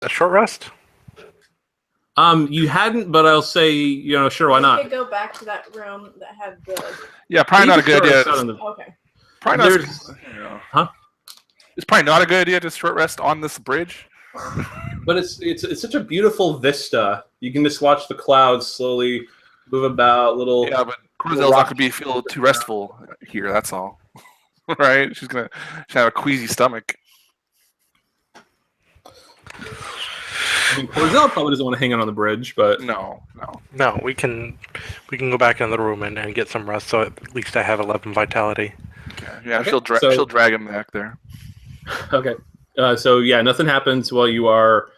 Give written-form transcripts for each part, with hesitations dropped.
a short rest? You hadn't, but I'll say, sure, why not? We could go back to that room that had the. Yeah, probably not a good idea. Okay. Probably not. Huh? It's probably not a good idea to short rest on this bridge. But it's such a beautiful vista. You can just watch the clouds slowly move about. Yeah, but Corzel's not going to feel too restful here. That's all, right? She's gonna have a queasy stomach. I mean, Corzel probably doesn't want to hang out on the bridge, but no. We can go back in the room and get some rest. So at least I have 11 vitality. Okay. Yeah, okay. She'll drag him back there. Okay. So yeah, nothing happens while you are,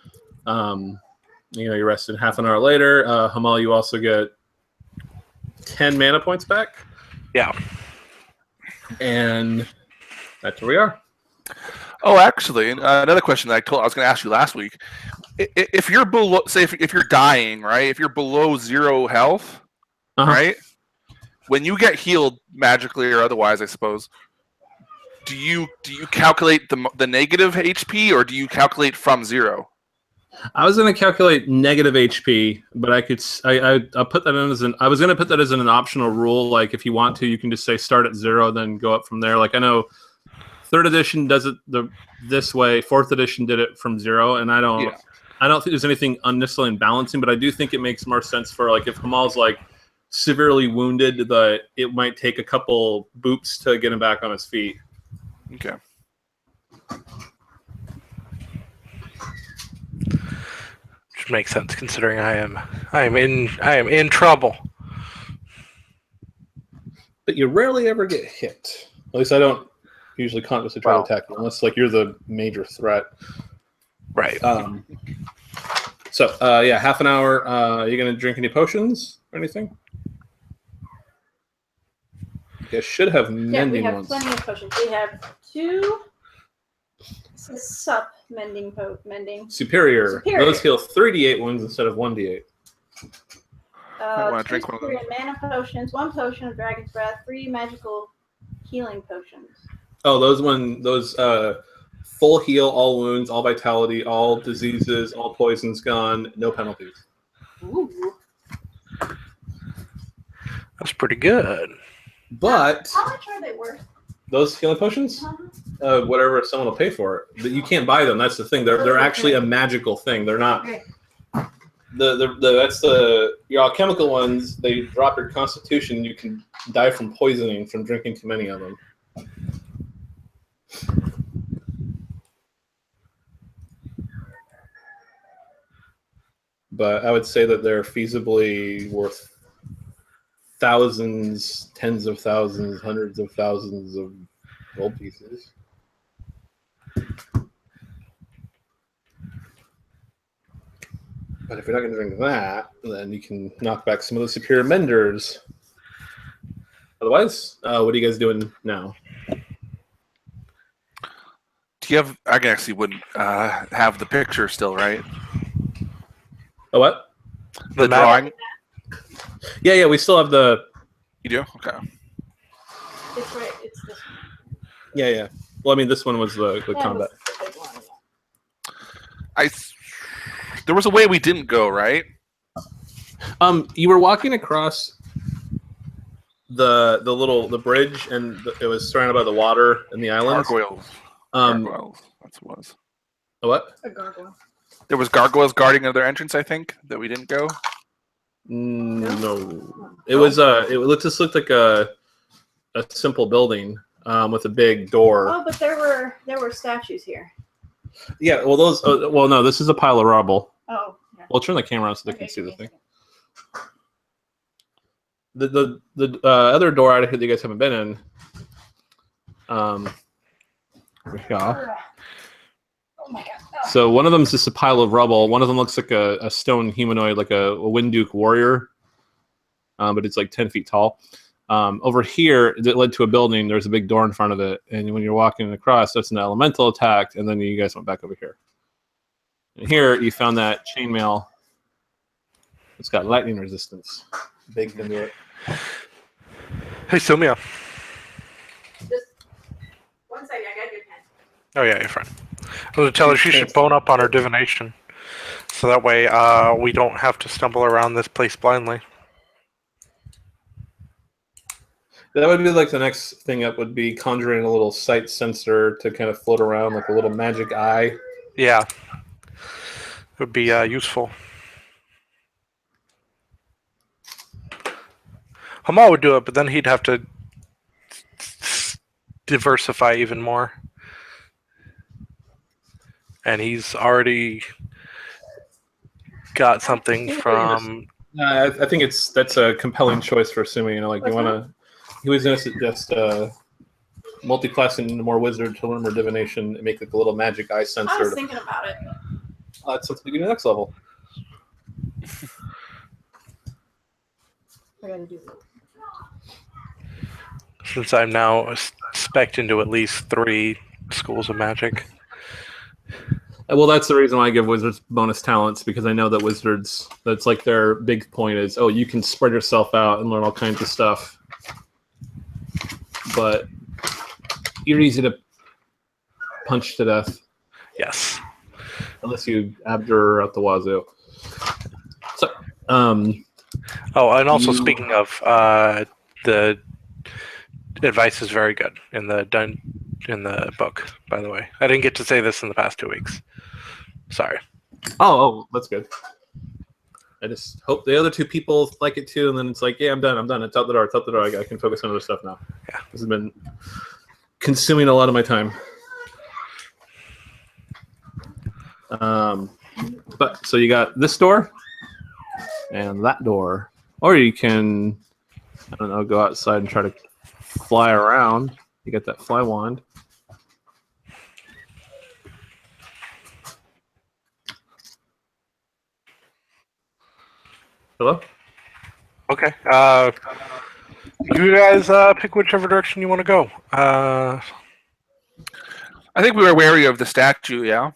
you're rested. Half an hour later, Hamal, you also get 10 mana points back. Yeah. And that's where we are. Oh, actually, another question that I was going to ask you last week. If you're below, say, if you're dying, right? If you're below 0 health, right? When you get healed magically or otherwise, I suppose, do you calculate the negative HP or do you calculate from 0? I was going to calculate negative HP, but I put that in as I was going to put that as an optional rule. Like if you want to, you can just say start at 0, then go up from there. Like I know 3rd edition does it this way. 4th edition did it from 0, and I don't think there's anything unnecessarily imbalancing, but I do think it makes more sense for like if Hamal's like severely wounded, that it might take a couple boops to get him back on his feet. Okay. Which makes sense considering I am in trouble. But you rarely ever get hit. At least I don't usually consciously try to attack you unless like you're the major threat. Right. So half an hour. Are you gonna drink any potions or anything? You should have mending ones. We have plenty of potions. We have 2. Sup mending. Superior. Those heal 3d8 wounds instead of 1d8. I want to drink one of them. Mana potions, 1 potion of Dragon's Breath, 3 magical healing potions. Oh, those full heal, all wounds, all vitality, all diseases, all poisons gone, no penalties. Ooh. That's pretty good. But how much are they worth? Those healing potions? Whatever someone will pay for it. But you can't buy them. That's the thing. They're actually a magical thing. They're not. Okay. Your alchemical ones. They drop your constitution. You can die from poisoning from drinking too many of them. But I would say that they're feasibly worth thousands, tens of thousands, hundreds of thousands of gold pieces. But if you're not going to drink that, then you can knock back some of the superior menders. Otherwise, what are you guys doing now? Do you have? I actually wouldn't have the picture still, right? The what? The drawing. Yeah, we still have the. You do? Okay. It's right. It's this one. Yeah. Well, I mean, this one was the combat. The big one, yeah. There was a way we didn't go, right? You were walking across the bridge, and it was surrounded by the water and the islands. Gargoyles. Gargoyles. That's what it was. A what? A gargoyle. There was gargoyles guarding their entrance, I think, that we didn't go. No. It was just looked like a simple building with a big door. Oh, but there were statues here. Yeah, well those. Well, no, this is a pile of rubble. Oh. Yeah. We'll turn the camera on so they can see the thing. The other door out of here that you guys haven't been in. Yeah. Oh my god. So one of them is just a pile of rubble. One of them looks like a stone humanoid, like a Winduke warrior, but it's like 10 feet tall. Over here, that led to a building. There's a big door in front of it, and when you're walking across, that's an elemental attack, and then you guys went back over here. And here, you found that chainmail. It's got lightning resistance baked into it. Hey, Sylmia. Just 1 second, I got your pen. Oh yeah, you're fine. I was going to tell her she should bone up on her divination. So that way we don't have to stumble around this place blindly. That would be like the next thing up would be conjuring a little sight sensor to kind of float around like a little magic eye. Yeah. It would be useful. Hamal would do it, but then he'd have to diversify even more. And he's already got something from... I think that's a compelling choice for Sumi. You know, like you want to... He was going to just multi-class into more wizard to learn more divination and make like a little magic eye sensor. I was thinking about it. That's something to do next level. I gotta do that. Since I'm now spec'd into at least 3 schools of magic. Well, that's the reason why I give wizards bonus talents, because I know that wizards, that's like their big point is, oh, you can spread yourself out and learn all kinds of stuff. But you're easy to punch to death. Yes. Unless you abjure out the wazoo. So, oh, and also speaking of, the advice is very good in the book, by the way. I didn't get to say this in the past 2 weeks. Sorry. Oh, that's good. I just hope the other 2 people like it too, and then it's like, yeah, I'm done. It's out the door. I can focus on other stuff now. Yeah. This has been consuming a lot of my time. But so you got this door and that door, or you can, I don't know, go outside and try to fly around. You got that fly wand. Hello? Okay. You guys pick whichever direction you want to go. I think we were wary of the statue, yeah?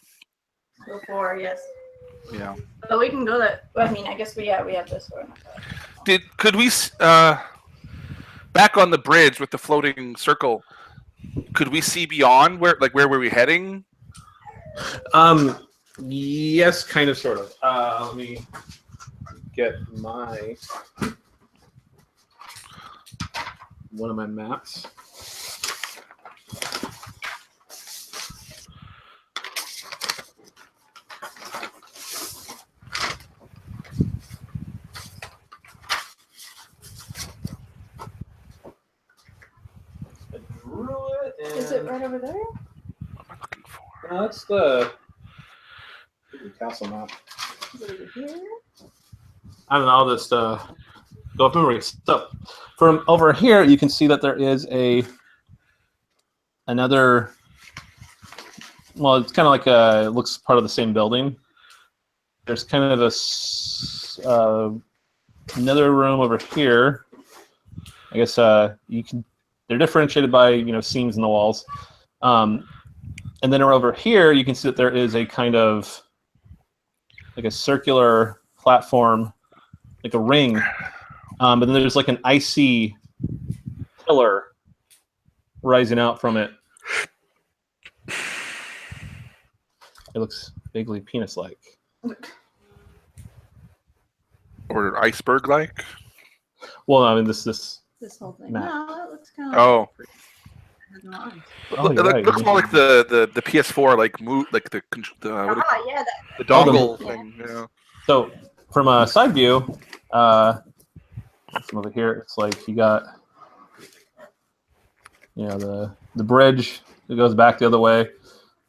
Before, yes. Yeah. But we can go that. I mean, I guess we have this one. Could we, back on the bridge with the floating circle, could we see beyond where were we heading? Yes, kind of, sort of. Let me get one of my maps. Is it right over there? What am I looking for? No, that's the castle map. Is it over here? I don't know. I'll just go up memory. So from over here, you can see that there is another. Well, it's kind of like it looks part of the same building. There's kind of another room over here. I guess you can. They're differentiated by seams in the walls, and then over here you can see that there is a kind of like a circular platform, like a ring, but then there's like an icy pillar rising out from it. It looks vaguely penis-like. Or iceberg-like? Well, I mean this whole thing. Map. No, that looks kind of. Oh. Oh, It you're right. looks more like the PS4, like the Yeah, the dongle Yeah. thing. Yeah. So from a side view, from over here, it's like you got the bridge that goes back the other way,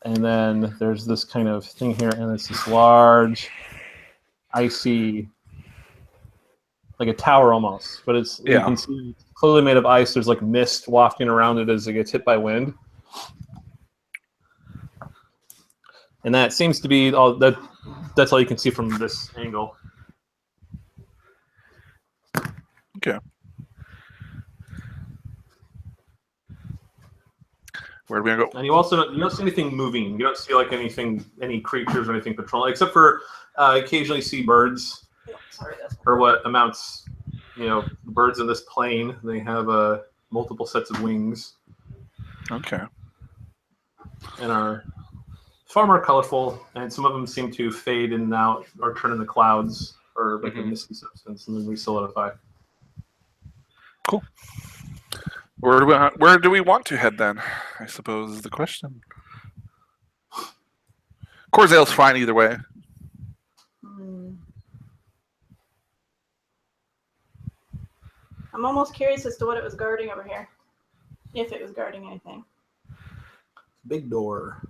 and then there's this kind of thing here, and it's this large, icy, like a tower almost, but you can see it's clearly made of ice. There's like mist wafting around it as it gets hit by wind. And that seems to be all that's all you can see from this angle. Okay. Where are we gonna go? And you don't see anything moving. You don't see like any creatures or anything patrolling, except for occasionally see birds. Sorry, that's Or what amounts, birds in this plane, they have multiple sets of wings Okay. and are far more colorful, and some of them seem to fade in and out or turn into clouds or like a misty substance and then re-solidify. Cool. Where do we want to head then? I suppose is the question. Corzale's fine either way. I'm almost curious as to what it was guarding over here. If it was guarding anything. Big door.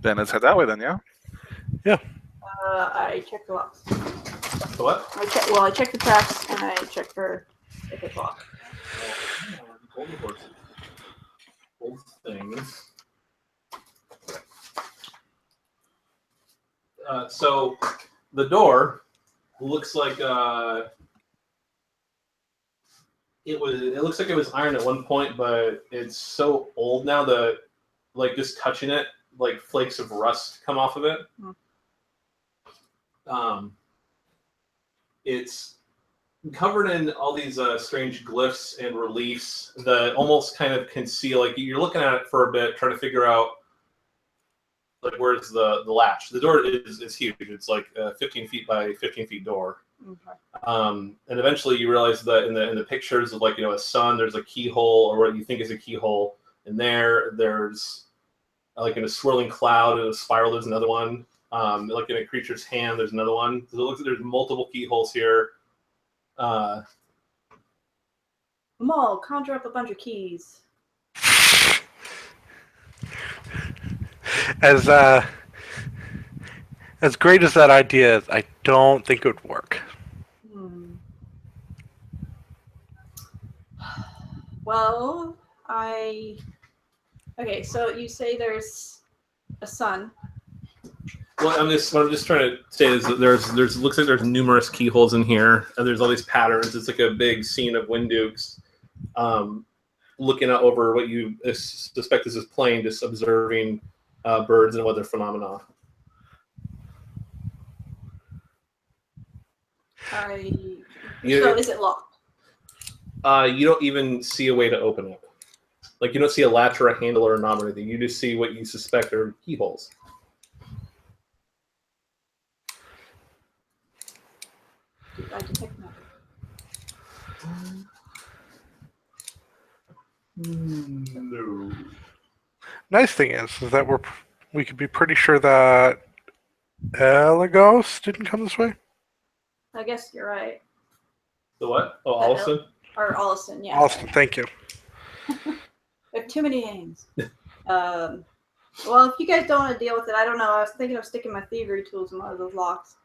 Then let's head that way then, yeah? Yeah. I checked the locks. The what? I checked the tracks and I checked for if it's locked. Old things. So the door looks like it looks like it was iron at one point, but it's so old now that like just touching it, like flakes of rust come off of it. It's covered in all these strange glyphs and reliefs that almost kind of conceal. Like you're looking at it for a bit, trying to figure out like where's the latch. The door is huge. It's like a 15 feet by 15 feet door. Okay. And eventually you realize that in the pictures of like a sun, there's a keyhole or what you think is a keyhole. And there's like in a swirling cloud, in a spiral, there's another one. Like in a creature's hand, there's another one. So it looks like there's multiple keyholes here. Maul, conjure up a bunch of keys. As great as that idea is, I don't think it would work. Well, okay, so you say there's a sun. Well, what I'm just trying to say is that there's looks like there's numerous keyholes in here, and there's all these patterns. It's like a big scene of Windukes, looking out over what you suspect is this plane, just observing birds and weather phenomena. So is it locked? You don't even see a way to open it. Like you don't see a latch or a handle or a knob or anything. You just see what you suspect are keyholes. I detect nothing. No. Nice thing is that we could be pretty sure that Elagos didn't come this way. I guess you're right. The what? Oh, Allison? Or Allison, yeah. Allison, thank you. We have too many names. Well, if you guys don't want to deal with it, I don't know. I was thinking of sticking my thievery tools in one of those locks.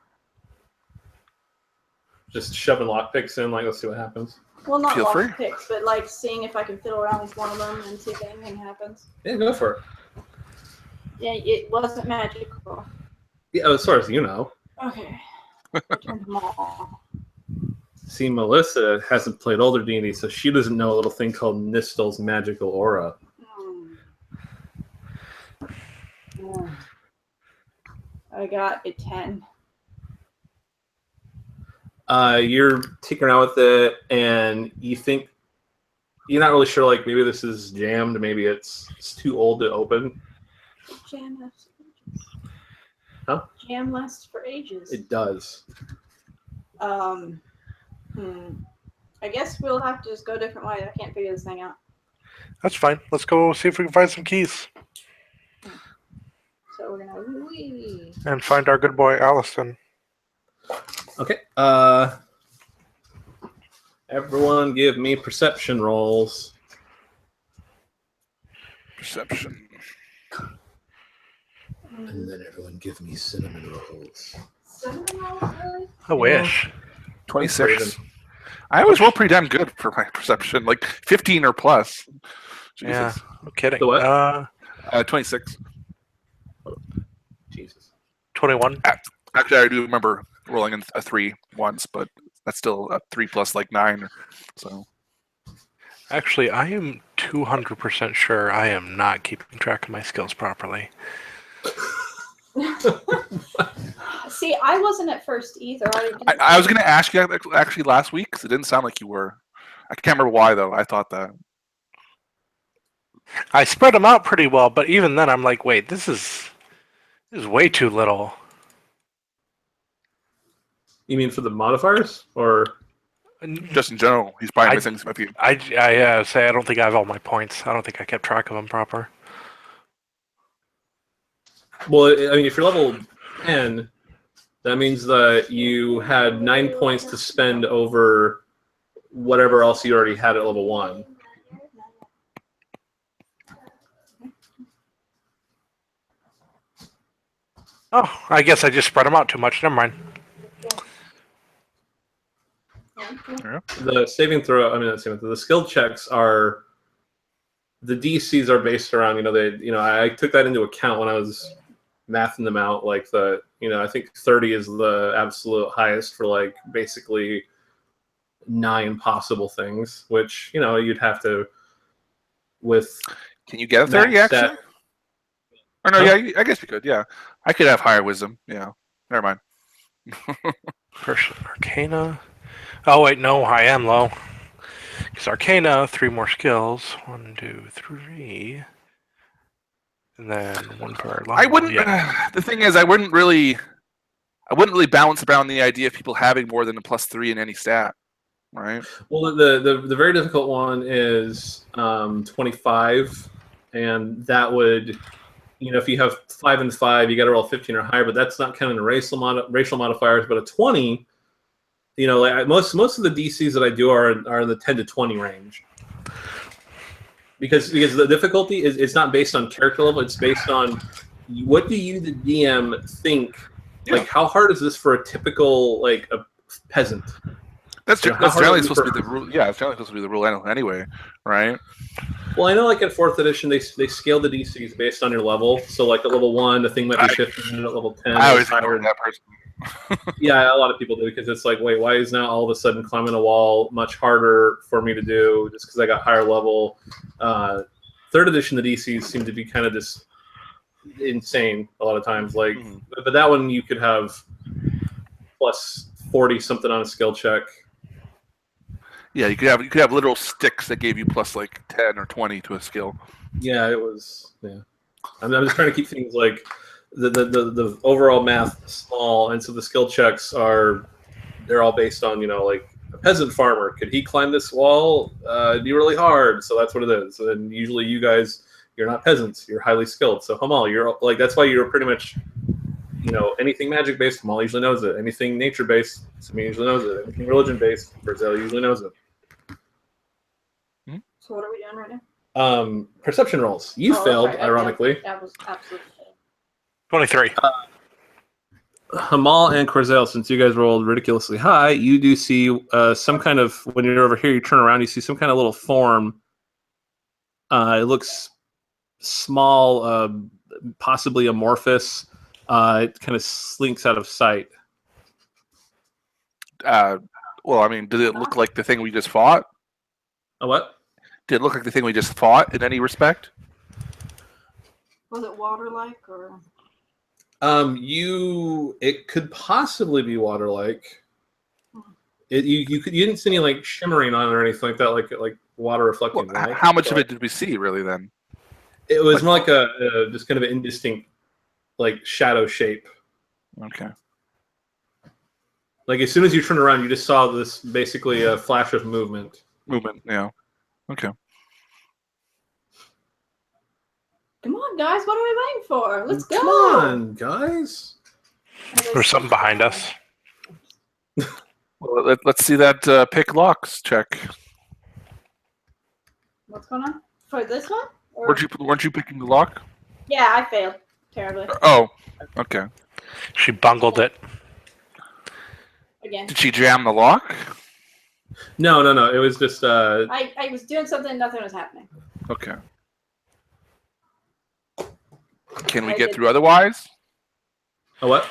Just shoving lockpicks in, like, let's see what happens. Well, not Feel free. lock picks, but like seeing if I can fiddle around with one of them and see if anything happens. Yeah, go for it. Yeah, it wasn't magical. Yeah, as far as you know. Okay. I turned them all. See, Melissa hasn't played older D&D, so she doesn't know a little thing called Nistel's magical aura. I got a 10. You're tinkering out with it, and you think you're not really sure. Like maybe this is jammed, maybe it's too old to open. Jam lasts for ages. Huh? Jam lasts for ages. It does. I guess we'll have to just go a different way. I can't figure this thing out. That's fine. Let's go see if we can find some keys So we're gonna wee. and find our good boy Allison. Okay. Everyone, give me perception rolls. Perception. And then everyone, give me cinnamon rolls. Really? I wish. 26. I always roll pretty damn good for my perception, like 15 or plus. Jesus. Yeah, no kidding. The what? 26. Jesus. 21. Actually, I do remember rolling a 3 once, but that's still a 3 plus like 9. So. Actually, I am 200% sure I am not keeping track of my skills properly. See, I wasn't at first either. I was going to ask you actually last week because it didn't sound like you were. I can't remember why though. I thought that. I spread them out pretty well, but even then, I'm like, wait, this is way too little. You mean for the modifiers, or Just in general, he's probably missing some of you. I say I don't think I have all my points. I don't think I kept track of them proper. well, I mean, if you're level 10, that means that you had 9 points to spend over whatever else you already had at level 1. Oh, I guess I just spread them out too much. Never mind. The saving throw, I mean, not saving throw, the skill checks are, the DCs are based around, I took that into account when I was mathing them out. Like I think 30 is the absolute highest for like basically 9 possible things, which, you'd have to with. Can you get a 30 actually? Or no, yeah, I guess you could. Yeah, I could have higher wisdom. Yeah, never mind. First Arcana. Oh wait, no, I am low. Because Arcana, 3 more skills. 1, 2, 3. And then 1 per long. I wouldn't. The thing is, I wouldn't really balance around the idea of people having more than a +3 in any stat, right? Well, the very difficult one is 25, and that would, if you have 5 and 5, you got to roll 15 or higher. But that's not counting the racial modifiers. But a 20. Like most of the DCs that I do are in the 10 to 20 range. Because the difficulty is, it's not based on character level, it's based on what do you, the DM, think. Yeah. Like, how hard is this for a typical, like, a peasant? That's generally supposed to be the rule. Yeah, it's generally supposed to be the rule anyway, right? Well, I know, like, in 4th edition, they scale the DCs based on your level. So, like, at level 1, the thing might be shifting, and at level 10, I always ignore that person. Yeah, a lot of people do, because it's like, wait, why is now all of a sudden climbing a wall much harder for me to do just because I got higher level? 3rd edition, the DCs seem to be kind of just insane a lot of times. Like, but that one you could have plus 40 something on a skill check. Yeah, you could have literal sticks that gave you plus like 10 or 20 to a skill. Yeah, it was. Yeah, I'm just trying to keep things like the overall math small, and so the skill checks they're all based on like a peasant farmer. Could he climb this wall? It'd be really hard, so that's what it is. And usually you guys, you're not peasants, you're highly skilled. So Hamal, you're like, that's why you're pretty much, anything magic based, Hamal usually knows it. Anything nature based, Samir usually knows it. Anything religion based, Brazil usually knows it. So what are we doing right now? Perception rolls. You failed, okay. ironically. That was absolutely. 23. Hamal and Corzel, since you guys rolled ridiculously high, you do see some kind of, when you're over here, you turn around, you see some kind of little form. It looks small, possibly amorphous. It kind of slinks out of sight. Well, I mean, did it look like the thing we just fought? A what? Did it look like the thing we just fought in any respect? Was it water-like or? It could possibly be water-like. You didn't see any like shimmering on it or anything like that, like water reflecting. Well, right? How much of it did we see, really? Then it was more like a just kind of an indistinct, like shadow shape. Okay. Like as soon as you turn around, you just saw this basically a flash of movement. Yeah. Okay. Come on, guys! What are we waiting for? Let's go! Come on, guys! There's something behind us. Well, let's see that pick locks check. What's going on for this one? Or... Weren't you picking the lock? Yeah, I failed terribly. Oh, okay. She bungled it. Again. Did she jam the lock? No. It was just. I was doing something. Nothing was happening. Okay. Can we get through otherwise? A what?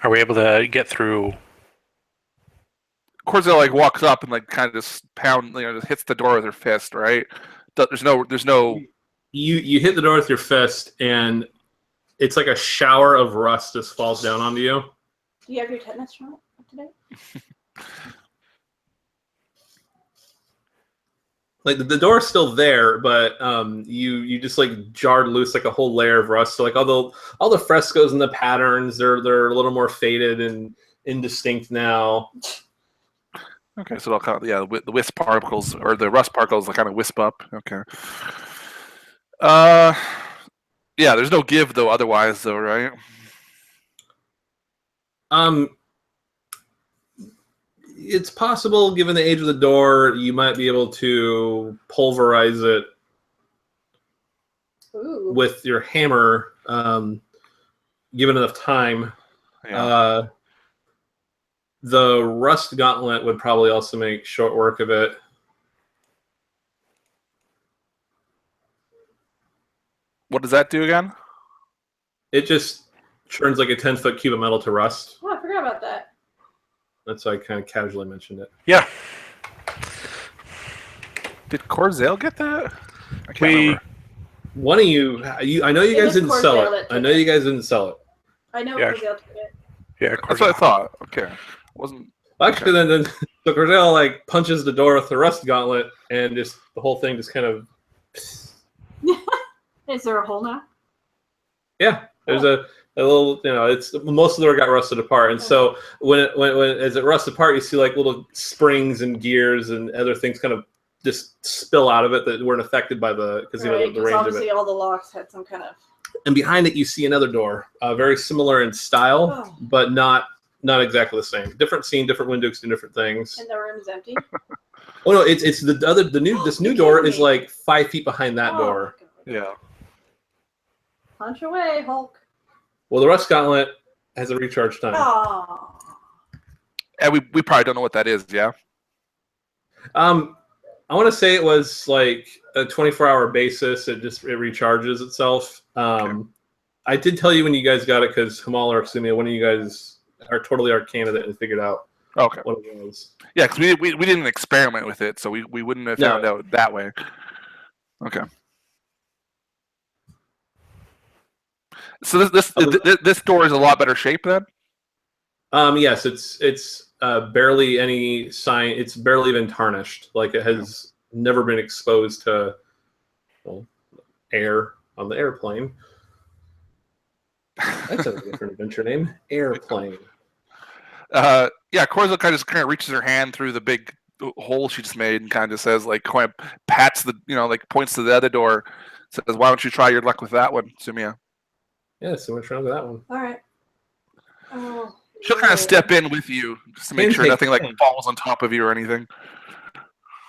Are we able to get through? Corzel like walks up and like kind of just just hits the door with her fist, right? There's no. You hit the door with your fist, and it's like a shower of rust just falls down onto you. Do you have your tetanus shot today? like the door's still there, but you just like jarred loose like a whole layer of rust. So like all the frescoes and the patterns, they're a little more faded and indistinct now. Okay, so they'll kind of, the wisp particles or the rust particles will kind of wisp up. Okay. Yeah, there's no give though. Otherwise, though, right? It's possible, given the age of the door, you might be able to pulverize it with your hammer, given enough time. Yeah. The rust gauntlet would probably also make short work of it. What does that do again? It just turns like a 10-foot cube of metal to rust. Oh, I forgot about that. That's why I kind of casually mentioned it. Yeah. Did Corzel get that? I can't We remember. One of you, I know you It guys was didn't sell Corzel it. that took I know you guys didn't sell it. I know Yeah. Corzel took it. Yeah, That's what I thought. Okay. Wasn't. Actually, then so Corzel like punches the door with the rust gauntlet, and just the whole thing just kind of. Is there a hole now? Yeah, there's a little, it's most of the door got rusted apart, and so when as it rusts apart, you see like little springs and gears and other things kind of just spill out of it that weren't affected by the the range of obviously it. all the locks had some kind of. And behind it, you see another door, very similar in style, but not exactly the same. Different scene, different windows, do different things. And the room's empty. Oh no, it's this new door is like 5 feet behind that door. Yeah. Punch away, Hulk. Well, the rust gauntlet has a recharge time. Oh. And we probably don't know what that is. Yeah. I want to say it was like a 24-hour basis. It recharges itself. Okay. I did tell you when you guys got it because Hamal or Sumia, one of you guys are totally our candidate and figured out Okay. what it was. Yeah, because we didn't experiment with it, so we wouldn't have found out that way. Okay. So this door is a lot better shape then. Yes, it's barely any sign. It's barely even tarnished. Like it has never been exposed to air on the airplane. That's a different adventure name. Airplane. Yeah, Corzo kind of reaches her hand through the big hole she just made and kind of says, like, kind of pats the, like points to the other door, says, "Why don't you try your luck with that one, Sumia?" Yeah, so much wrong with that one. All right. Oh. She'll kind of step in with you just to make sure nothing like falls on top of you or anything.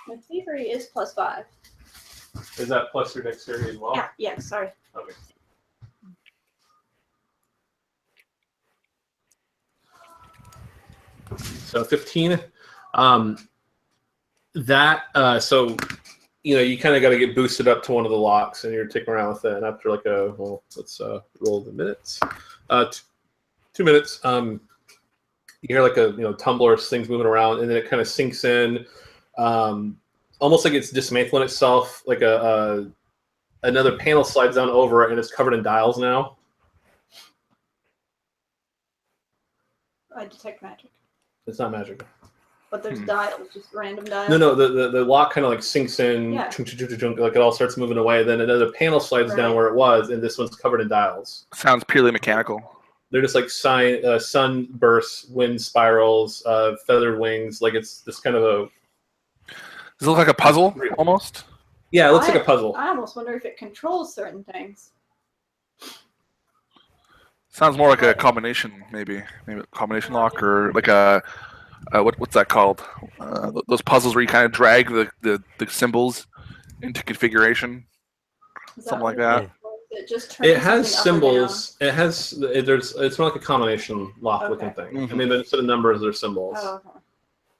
My thievery is +5. Is that plus your dexterity as well? Yeah. Sorry. Okay. So 15. So you kind of got to get boosted up to one of the locks, and you're taking around with it. And after let's roll the minutes. 2 minutes. You hear like a tumbler, things moving around, and then it kind of sinks in, almost like it's dismantling itself. Like another panel slides down over it, and it's covered in dials now. I detect magic. It's not magic. But there's dials, just random dials. No. The lock kind of like sinks in, Yeah. like it all starts moving away. Then another panel slides down where it was, and this one's covered in dials. Sounds purely mechanical. They're just like sunbursts, wind spirals, feathered wings. Like it's this kind of a. Does it look like a puzzle almost? Yeah, it looks like a puzzle. I almost wonder if it controls certain things. Sounds more like a combination, maybe a combination lock, or like a what's that called? Those puzzles where you kind of drag the symbols into configuration, something like that. It just turns It has something up or symbols. It has it's more like a combination lock looking thing. Mhm. I mean, instead of numbers, they're symbols. down.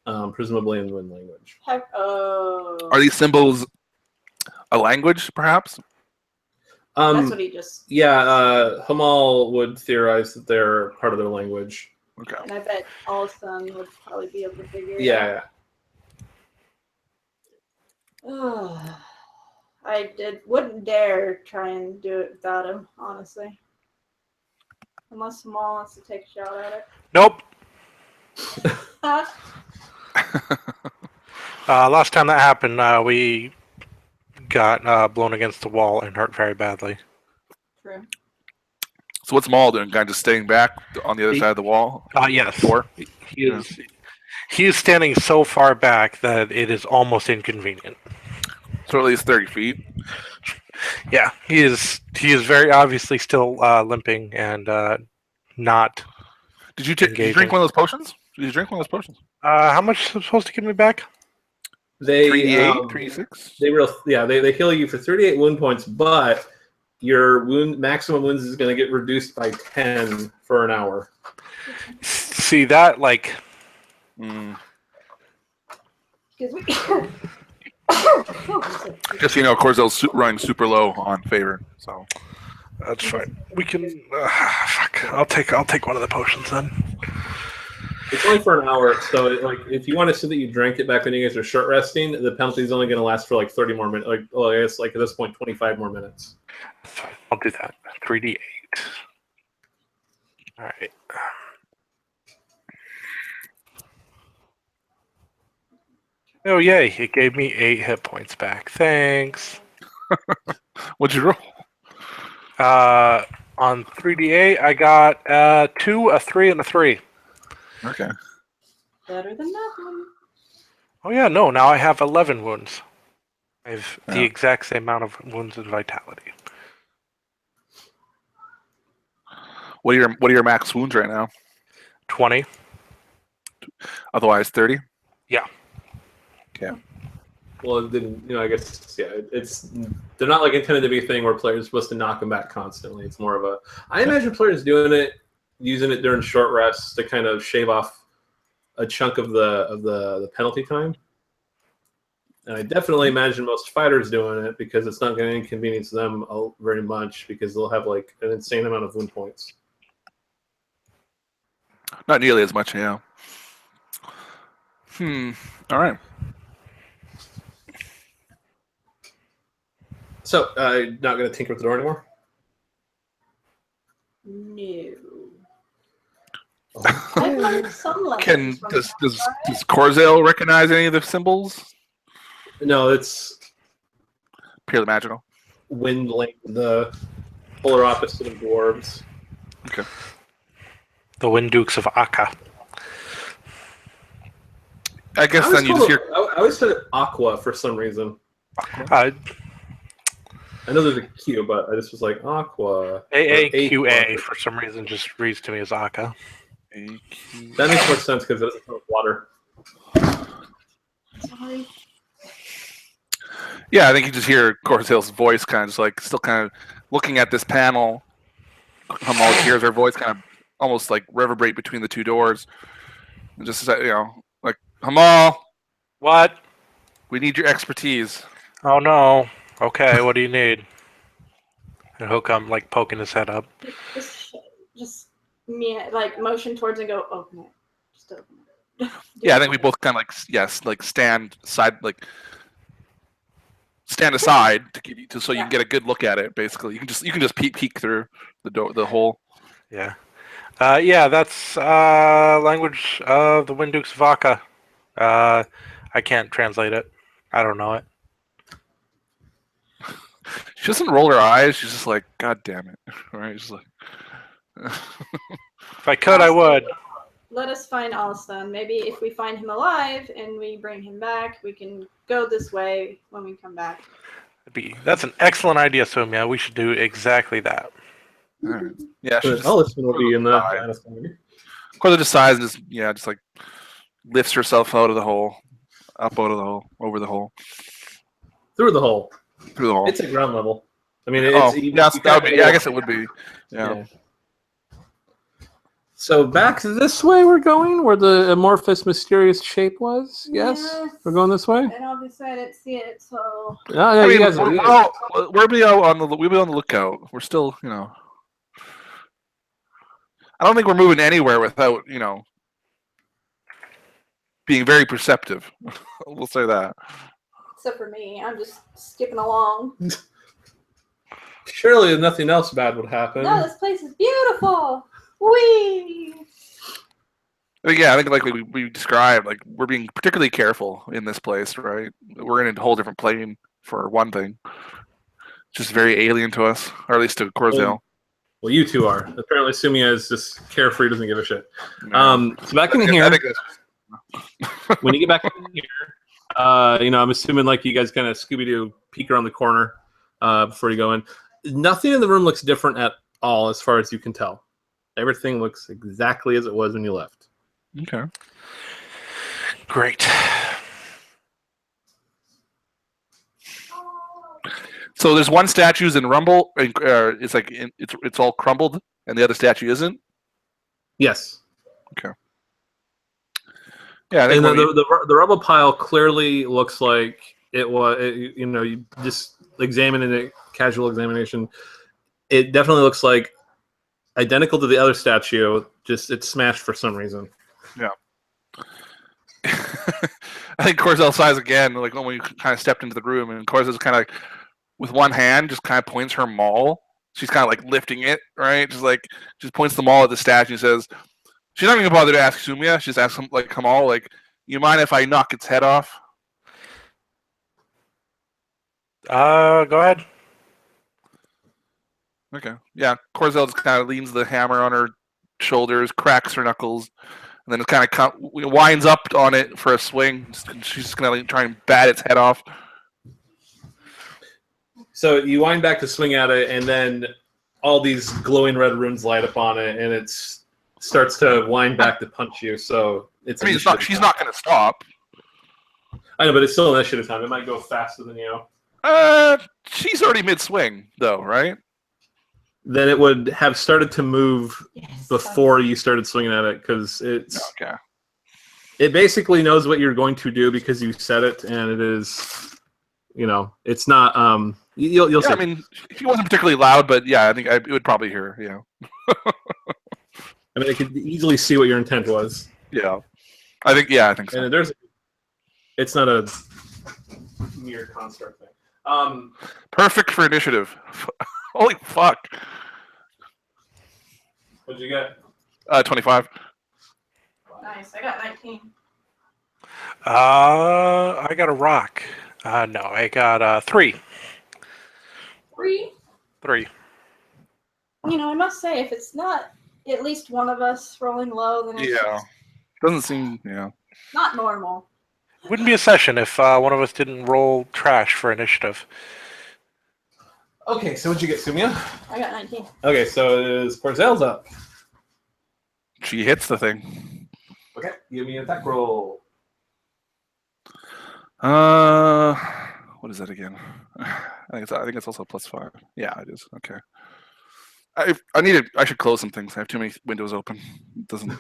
Oh, okay. Presumably in wind language. Are these symbols a language, perhaps? That's what he just. Yeah, Hamal would theorize that they're part of their language. Okay. And I bet Alston would probably be able to figure it out. Yeah. Ugh. Wouldn't dare try and do it without him, honestly. Unless Hamal wants to take a shot at it. Nope. Ah, Last time that happened, we got blown against the wall and hurt very badly. True. So what's Maul doing? Kind of just staying back on the other side of the wall? Yes. Door? He is standing so far back that it is almost inconvenient. So at least 30 feet. Yeah, he is very obviously still limping and not. Did you drink one of those potions? Did you drink one of those potions? How much is it supposed to give me back? They 3d8, 3d6. They heal you for 38 wound points, but your maximum wounds is going to get reduced by 10 for an hour. See that like. Excuse me. Just so you know, Corzel's running super low on favor, so That's fine. We can. Fuck. I'll take one of the potions then. It's only for an hour, so if you want to say that you drank it back when you guys are short resting, the penalty is only going to last for 30 more minutes. I guess at this point 25 more minutes. That's fine. I'll do that. 3d8. All right. Oh yay! It gave me 8 hit points back. Thanks. What'd you roll? On 3d8, I got 2, a 3, and a 3. Okay. Better than nothing. Oh yeah, no. Now I have 11 wounds. I have the exact same amount of wounds and vitality. What are your max wounds right now? 20. Otherwise 30? Yeah. Yeah. Well, then I guess they're not intended to be a thing where players are supposed to knock them back constantly. It's more of a. I imagine players using it during short rests to kind of shave off a chunk of the penalty time. And I definitely imagine most fighters doing it because it's not going to inconvenience them very much because they'll have an insane amount of wound points. Not nearly as much, yeah. All right. So, not going to tinker with the door anymore? No. I've learned some lessons. Does Corzel recognize any of the symbols? No, it's Purely magical. Windling, the polar opposite of dwarves. Okay. The Wind Dukes of Akka. I guess then you just hear. I always said it aqua for some reason. Uh, I know there's a Q, but I just was like aqua. AAQA for some reason just reads to me as Akka. That makes more sense because it doesn't have water. Sorry. Yeah, I think you just hear Corzel's voice kind of just still kind of looking at this panel. Hamal hears her voice kind of almost reverberate between the two doors. And just Hamal, What? we need your expertise. Oh no. Okay, what do you need? And he'll come poking his head up. Just me motion towards and go open it. Just open it. Yeah, I think we both kind of stand aside to give you so you can get a good look at it. Basically, you can just peek through the hole. Yeah. Yeah, that's language of the Wind Dukes of Akka. I can't translate it. I don't know it. She doesn't roll her eyes. She's just like, God damn it! Right? She's like, if I could, I would. Let us find Alston. Maybe if we find him alive and we bring him back, we can go this way when we come back. That's an excellent idea, Soumya. We should do exactly that. all right. Yeah, Alston will be in the. Of course, it just sighs and just lifts herself out of the hole, up out of the hole, over the hole, Through the hole. through the hole. It's at ground level. I mean, that would be. Yeah, I guess it would be. Yeah. So back this way we're going, where the amorphous, mysterious shape was. Yes, we're going this way. And obviously I didn't see it, so. Yeah, you guys we'll be on the lookout. We're still, I don't think we're moving anywhere without, being very perceptive. We'll say that. Except for me, I'm just skipping along. Surely nothing else bad would happen. No, this place is beautiful. Whee! Yeah, I think like we described, we're being particularly careful in this place, right? We're in a whole different plane for one thing. Just very alien to us, or at least to Corzale. Well, you two are. Apparently, Sumia is just carefree, doesn't give a shit. No. So back in here, when you get back in here, I'm assuming like you guys kind of Scooby-Doo peek around the corner before you go in. Nothing in the room looks different at all, as far as you can tell. Everything looks exactly as it was when you left. Okay. Great. So there's one statue's in rumble. It's like it's all crumbled, and the other statue isn't. Yes. Okay. Yeah, I think and the rubble pile clearly looks like it was. You just examining it, casual examination. It definitely looks like identical to the other statue. Just it's smashed for some reason. Yeah. I think Corzale sighs again, like when we kind of stepped into the room, and Corzale's kind of like, with one hand, just kind of points her maul. She's kind of like lifting it, right? Just points the maul at the statue and says, she's not even gonna bother to ask Sumia. She just asks him, like, Kamal, like, you mind if I knock its head off? Go ahead. Okay. Yeah. Corzale just kind of leans the hammer on her shoulders, cracks her knuckles, and then it kind of winds up on it for a swing. She's just gonna try and bat its head off. So you wind back to swing at it, and then all these glowing red runes light up on it, and it starts to wind back to punch you. So it's. I mean, she's not going to stop. I know, but it's still initiative time. It might go faster than you. She's already mid-swing, though, right? Then it would have started to move before you started swinging at it, because it's. Okay. It basically knows what you're going to do because you said it, and it is. It's not. You'll see. I mean, she wasn't particularly loud, but yeah, I think it would probably hear. Yeah. I mean, I could easily see what your intent was. Yeah, I think so. And it's not a mere construct thing. Perfect for initiative. Holy fuck! What'd you get? 25. Nice. I got 19. I got a rock. No, I got 3. 3? 3. I must say, if it's not at least one of us rolling low, then it's just Doesn't seem. Yeah. not normal. Wouldn't be a session if one of us didn't roll trash for initiative. Okay, so what'd you get, Sumia? I got 19. Okay, so it is Corzale's up. She hits the thing. Okay, give me an attack roll. What is that again? I think it's also +5. Yeah, it is. Okay. I should close some things. I have too many windows open. It doesn't.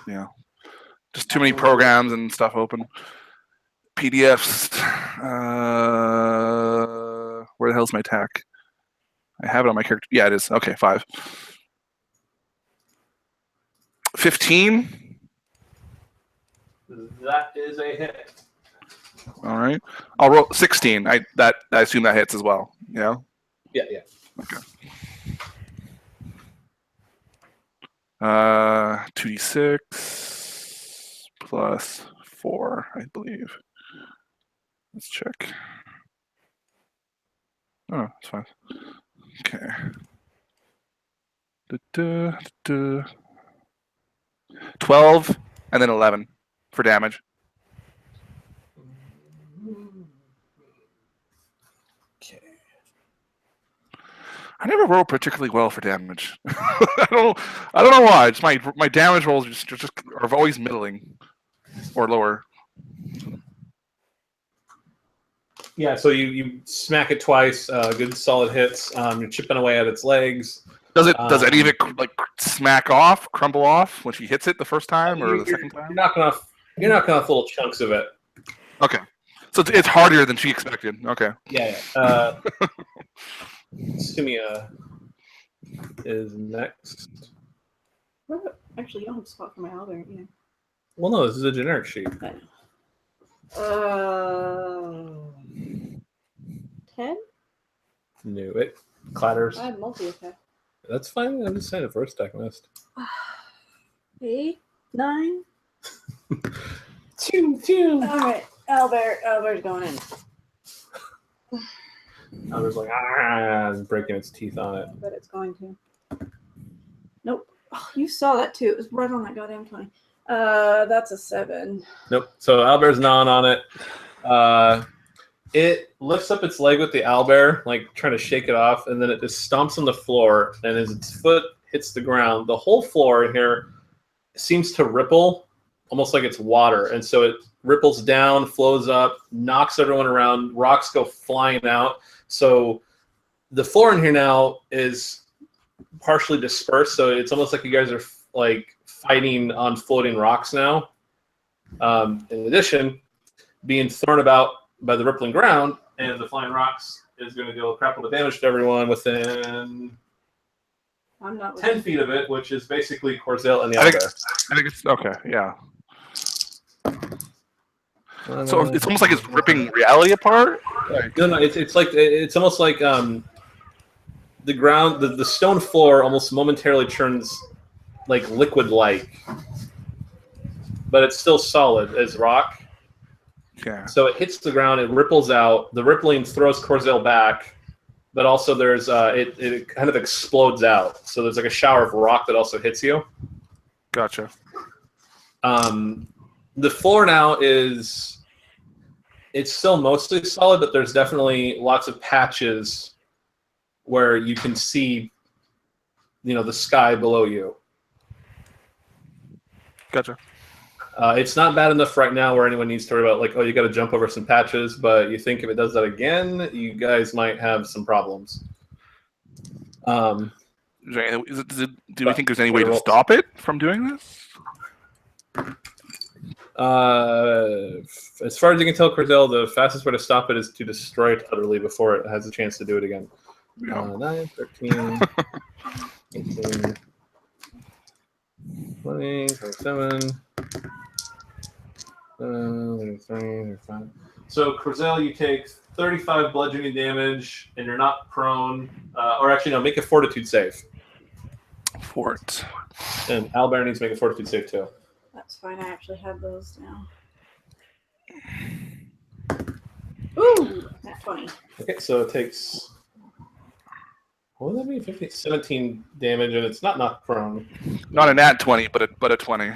Just too many programs and stuff open. PDFs. Where the hell's my attack? I have it on my character. Yeah, it is. Okay, 5. 15. That is a hit. All right. I'll roll 16. I assume that hits as well. Yeah. Yeah. Okay. 2d6 plus 4, I believe. Let's check. Oh, it's 5. Okay. 12 and then 11 for damage. I never roll particularly well for damage. I don't know why. It's my damage rolls just are always middling or lower. Yeah, so you smack it twice, good solid hits. You're chipping away at its legs. Does any of it like smack off, crumble off when she hits it the first time or the second time? You're knocking off little chunks of it. Okay, so it's harder than she expected. Okay. Yeah. Sumia is next. Actually, you don't have to spot for my Albert. Yeah. Well, no, this is a generic sheet. 10? No, it clatters. I have multi-attack. That's fine. I'm just saying the first attack missed. 8, 9. 2. All right, Albert's going in. I was like, and breaking its teeth on it. But it's going to. Nope. Oh, you saw that too. It was right on that goddamn 20. That's a 7. Nope. So owlbear's gnawing on it. It lifts up its leg with the owlbear, like trying to shake it off, and then it just stomps on the floor. And as its foot hits the ground, the whole floor in here seems to ripple, almost like it's water. And so it ripples down, flows up, knocks everyone around. Rocks go flying out. So the floor in here now is partially dispersed. So it's almost like you guys are like fighting on floating rocks now. In addition, being thrown about by the rippling ground and the flying rocks is going to deal a crap load of damage to everyone within 10 feet of it, which is basically Corzel and the owlbear. I think it's okay. Yeah. So it's almost like it's ripping reality apart. No, it's almost like the ground, the stone floor almost momentarily turns like liquid-like, but it's still solid as rock. Yeah. So it hits the ground, it ripples out. The rippling throws Corzel back, but also there's it kind of explodes out. So there's like a shower of rock that also hits you. Gotcha. The floor now it's still mostly solid, but there's definitely lots of patches where you can see, the sky below you. Gotcha. It's not bad enough right now where anyone needs to worry about, like, oh, you got to jump over some patches, but you think if it does that again, you guys might have some problems. Do we think there's any way to stop it from doing this? As far as you can tell, Corzel, the fastest way to stop it is to destroy it utterly before it has a chance to do it again. Yeah. 9, 13, 18, 20, 27, 33, 35. So, Corzel, you take 35 bludgeoning damage, and you're not prone. Or actually, no, make a fortitude save. Fort. And owlbear needs to make a fortitude save, too. That's fine. I actually have those now. Ooh, that 20. Okay, so it takes... What would that be? 15, 17 damage, and it's not knocked prone. Not a nat 20, but a 20.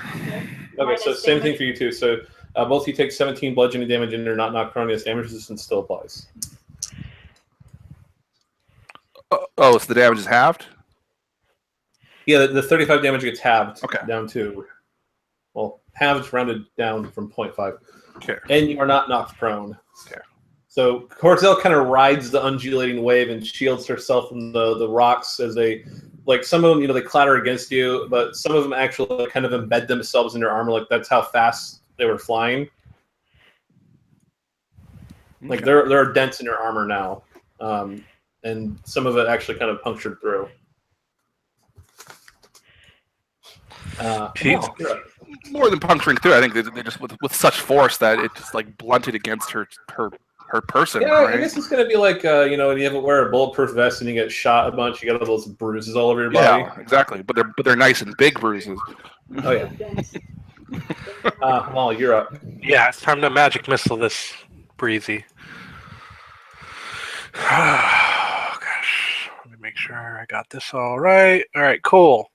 Okay, so same thing for you, too. So both you take 17 bludgeoning damage, and you're not knocked prone. Yes, damage resistance still applies. So the damage is halved? Yeah, the 35 damage gets halved down to... Well, halved rounded down from 0.5. Okay. And you are not knocked prone. Okay. So Corzel kind of rides the undulating wave and shields herself from the rocks as they, like, some of them, they clatter against you, but some of them actually kind of embed themselves in your armor. Like, that's how fast they were flying. Like, there are dents in your armor now. And some of it actually kind of punctured through. More than puncturing through, I think they just with such force that it just like blunted against her person. Yeah, right? I guess it's gonna be like when you have to wear a bulletproof vest and you get shot a bunch, you got all those bruises all over your body. Yeah, exactly. But they're nice and big bruises. Oh yeah. Well, you're up. Yeah, it's time to magic missile this breezy. Oh, gosh. Let me make sure I got this all right. All right, cool.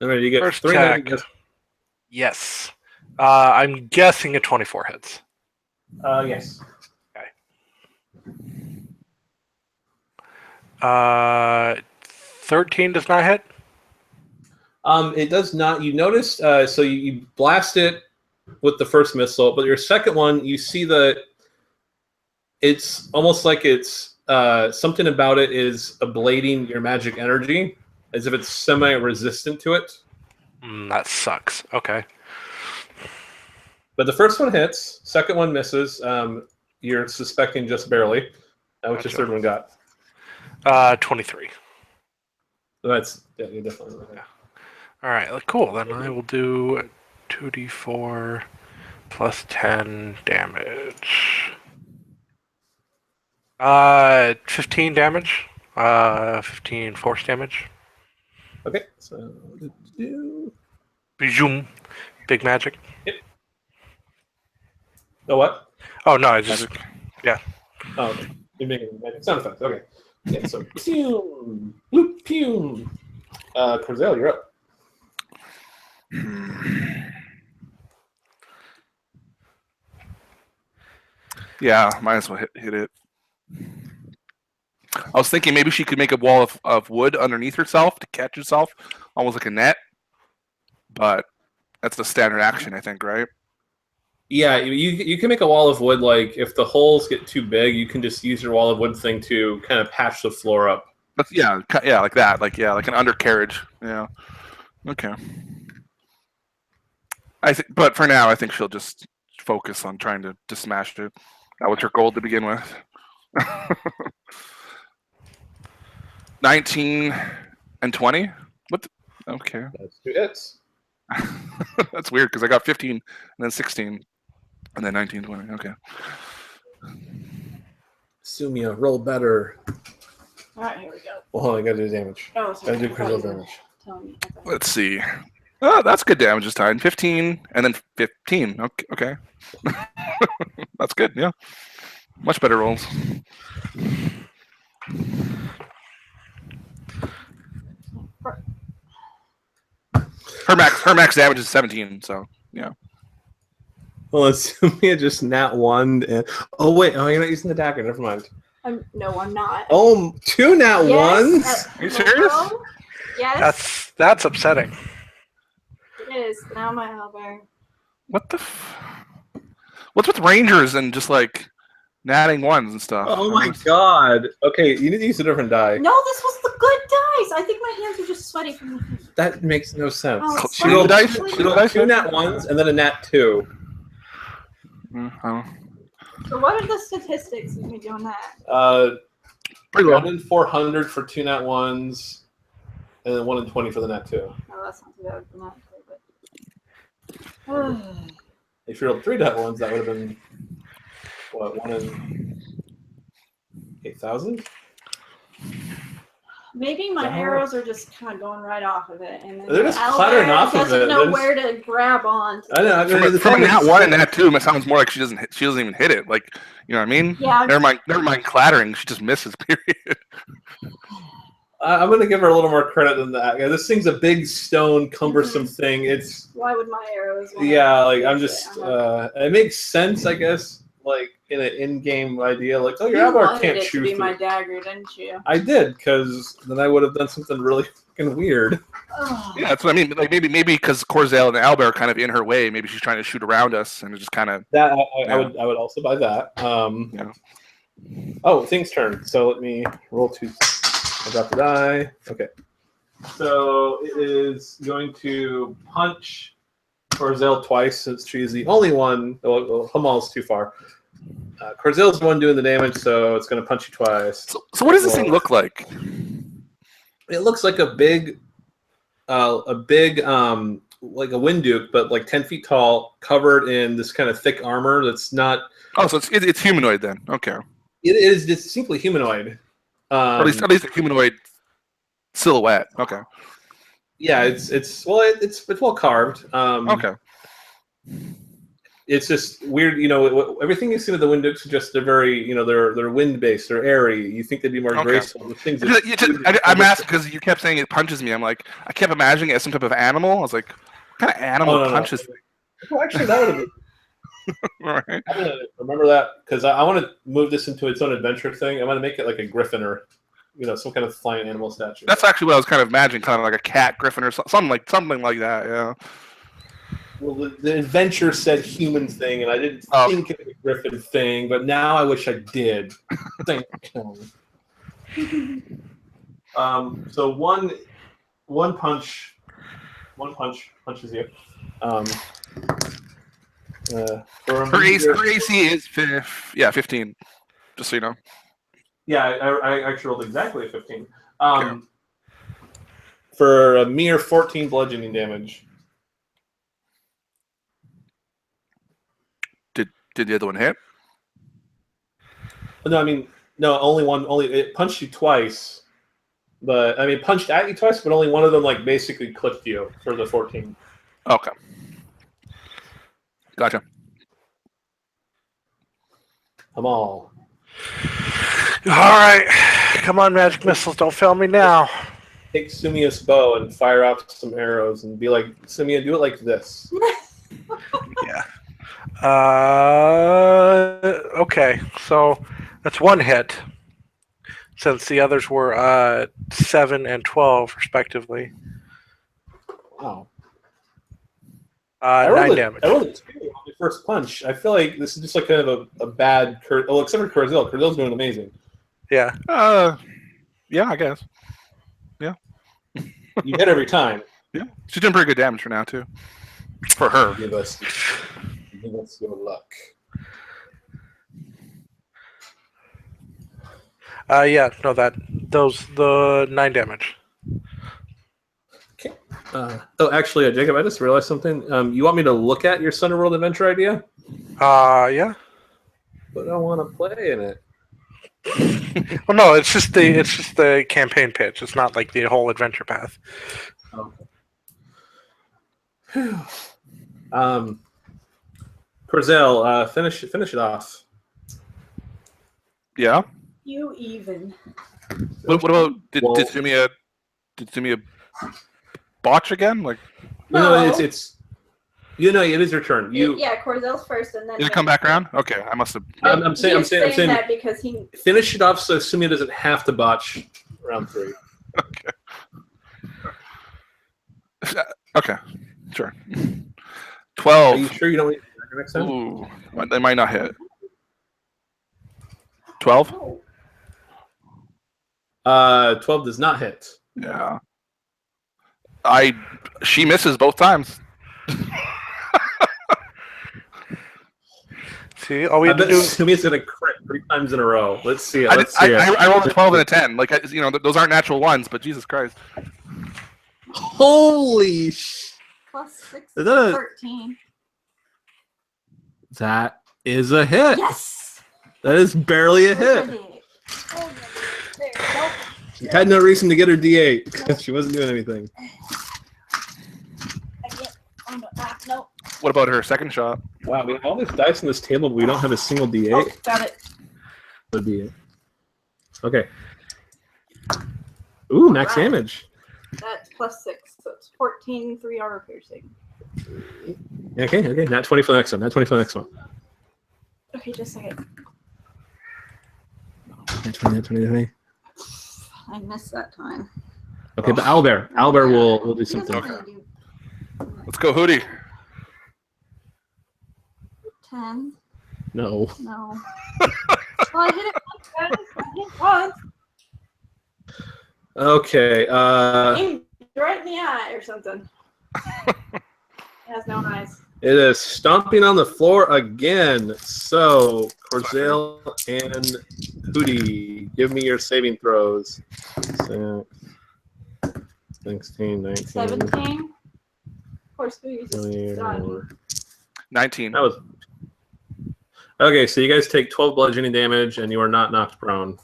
All right, you get First 3 attack. Yes. I'm guessing a 24 hits. Yes. Okay. 13 does not hit? It does not. You notice, so you blast it with the first missile, but your second one, you see that it's almost like it's something about it is ablating your magic energy, as if it's semi-resistant to it. That sucks. Okay. But the first one hits, second one misses. You're suspecting just barely. Which is third one got? 23. So that's you're definitely okay. All right, cool. Then I will do 2d4 plus 10 damage. 15 damage. 15 force damage. Okay, so do. Zoom. Big magic. Yep. Oh, what? Oh, no, I just... Yeah. Oh, okay. You're making sound effects. Okay. Yeah, so pew, bloop, pew. Corzel, you're up. Yeah, might as well hit it. I was thinking maybe she could make a wall of wood underneath herself to catch herself, almost like a net. But that's the standard action, I think, right? Yeah, you can make a wall of wood. Like if the holes get too big, you can just use your wall of wood thing to kind of patch the floor up. But yeah, like that, like an undercarriage. Yeah. Okay. But for now, I think she'll just focus on trying to smash it. That was her goal to begin with. 19 and 20. What? Okay. That's 2 hits. That's weird because I got 15 and then 16 and then 19, 20. Okay. Sumia, roll better. All right, here we go. Well, hold on, I gotta do damage. Oh, sorry. Gotta do critical damage. Tell me. Okay. Let's see. Oh, that's good damage this time. 15 and then 15. Okay. That's good. Yeah. Much better rolls. Her max damage is 17. So yeah. Well, Sumia just nat 1. Oh wait, you're not using the dagger. Never mind. No, I'm not. Oh, 2 nat 1s. Are you serious? Yes. That's upsetting. It is. Now my elbow. What the? What's with rangers and just like natting ones and stuff? Oh my god. Okay, you need to use a different die. No, this was the good dice. I think my hands are just sweaty from the heat. That makes no sense. Oh, She rolled dice? she rolled 2 nat 1s and then a nat 2. So what are the statistics of me doing that? Pretty low. 1 in 400 for 2 nat 1s, and then 1 in 20 for the nat 2. Oh, that's not too bad for that. But... If you rolled 3 nat 1s, that would have been what, 1 in 8,000? Maybe my arrows are just kind of going right off of it, and then They're just clattering off of it. doesn't know where to grab on. I know. From a nat 1 and nat 2, it sounds more like she doesn't even hit it. Like, you know what I mean? Yeah. Never mind clattering. She just misses. Period. I'm gonna give her a little more credit than that. Yeah, this thing's a big stone, cumbersome thing. It's why would my arrows? I'm just. It makes sense, I guess. Like in an in-game idea, like you Avatar can't it shoot. to be my dagger, didn't you? I did, because then I would have done something really fucking weird. Yeah, that's what I mean. Like maybe because Corzel and Albert are kind of in her way. Maybe she's trying to shoot around us, and it just kind of that. I would also buy that. Oh, thing's turn. So let me roll 2. I drop the die. Okay. So it is going to punch Corzel twice since she's the only one. Well, Hamal's too far. Corzel's the one doing the damage, so it's going to punch you twice. So what does this thing look like? It looks like a big, like a wind duke, but like 10 feet tall, covered in this kind of thick armor that's not. Oh, so it's humanoid then? Okay. It is distinctly humanoid. At least a humanoid silhouette. Okay. Yeah, it's well carved. Okay. It's just weird, everything you see with the wind dukes is just they're very, they're wind based, they're airy. You think they'd be more graceful. The things I'm asking because you kept saying it punches me. I'm like, I kept imagining it as some type of animal. I was like, what kind of animal punches? No. Well, actually, that would have been. All right. I'm gonna remember that because I want to move this into its own adventure thing. I'm gonna make it like a griffin or, some kind of flying animal statue. That's actually what I was kind of imagining, kind of like a cat griffin or something like that. Yeah. Well, the adventure said human thing, and I didn't think it was a griffin thing, but now I wish I did. Thank you. So one punch punches you. Her AC is 15. Just so you know. Yeah, I actually rolled exactly a 15. For a mere 14 bludgeoning damage. Did the other one hit? No, only one. It punched you twice, but punched at you twice, but only one of them basically clipped you for the 14. Okay. Gotcha. I'm all. right, come on, magic missiles, don't fail me now. Take Sumia's bow and fire off some arrows and be like, Sumia, do it like this. Yeah. Okay, so that's one hit. Since the others were 7 and 12 respectively. Wow. 9 damage. I rolled a 2 on my first punch. I feel like this is just like kind of a bad... Oh, except for Curzel. Curzel's doing amazing. Yeah. Yeah, I guess. Yeah. You hit every time. Yeah. She's doing pretty good damage for now, too. For her. Give us your luck. Yeah, no, the 9 damage. Okay. Actually, Jacob, I just realized something. You want me to look at your Sunderworld adventure idea? Yeah. But I want to play in it. Well, no, it's just the campaign pitch. It's not like the whole adventure path. Okay. Corzel, finish it off. Yeah. You even. What about did Sumia botch again? Like, No, it's it is your turn. Yeah, Corzel's first, and then did it come back around? Okay, I must have. I'm saying that because he finish it off so Sumia doesn't have to botch round 3. Okay, sure. 12. Are you sure you don't want to do next time? Ooh, they might not hit. 12. 12 does not hit. Yeah. She misses both times. See, all we I have to bet do. Sumia's gonna crit 3 times in a row. Let's see it. I rolled a 12 and a 10. Like, those aren't natural ones, but Jesus Christ. Holy sh! plus 6 Is that a- 13. That is a hit. Yes. That is barely a hit. There, nope. She had no reason to get her D8 because she wasn't doing anything. Nope. What about her second shot? Wow, we have all these dice on this table, but we don't have a single D8. Oh, got it. Would be it. Okay. Ooh, max Wow. damage. That's plus 6, so it's 14, 3 armor piercing. Okay. Nat 20 for the next one. Nat 20 for the next one. Okay, just a second. Nat 20. I missed that time. Okay, but Owlbear will do something. Okay. Let's go, Hootie. 10. No. No. Well, I hit it once, guys. I hit once. Okay. Aimed right in the eye or something. It has no eyes. It is stomping on the floor again. So, Corzel and Hootie, give me your saving throws. 16, 19. 17. Of course, Booty's 20, done. 19. That was okay. So you guys take 12 bludgeoning damage, and you are not knocked prone.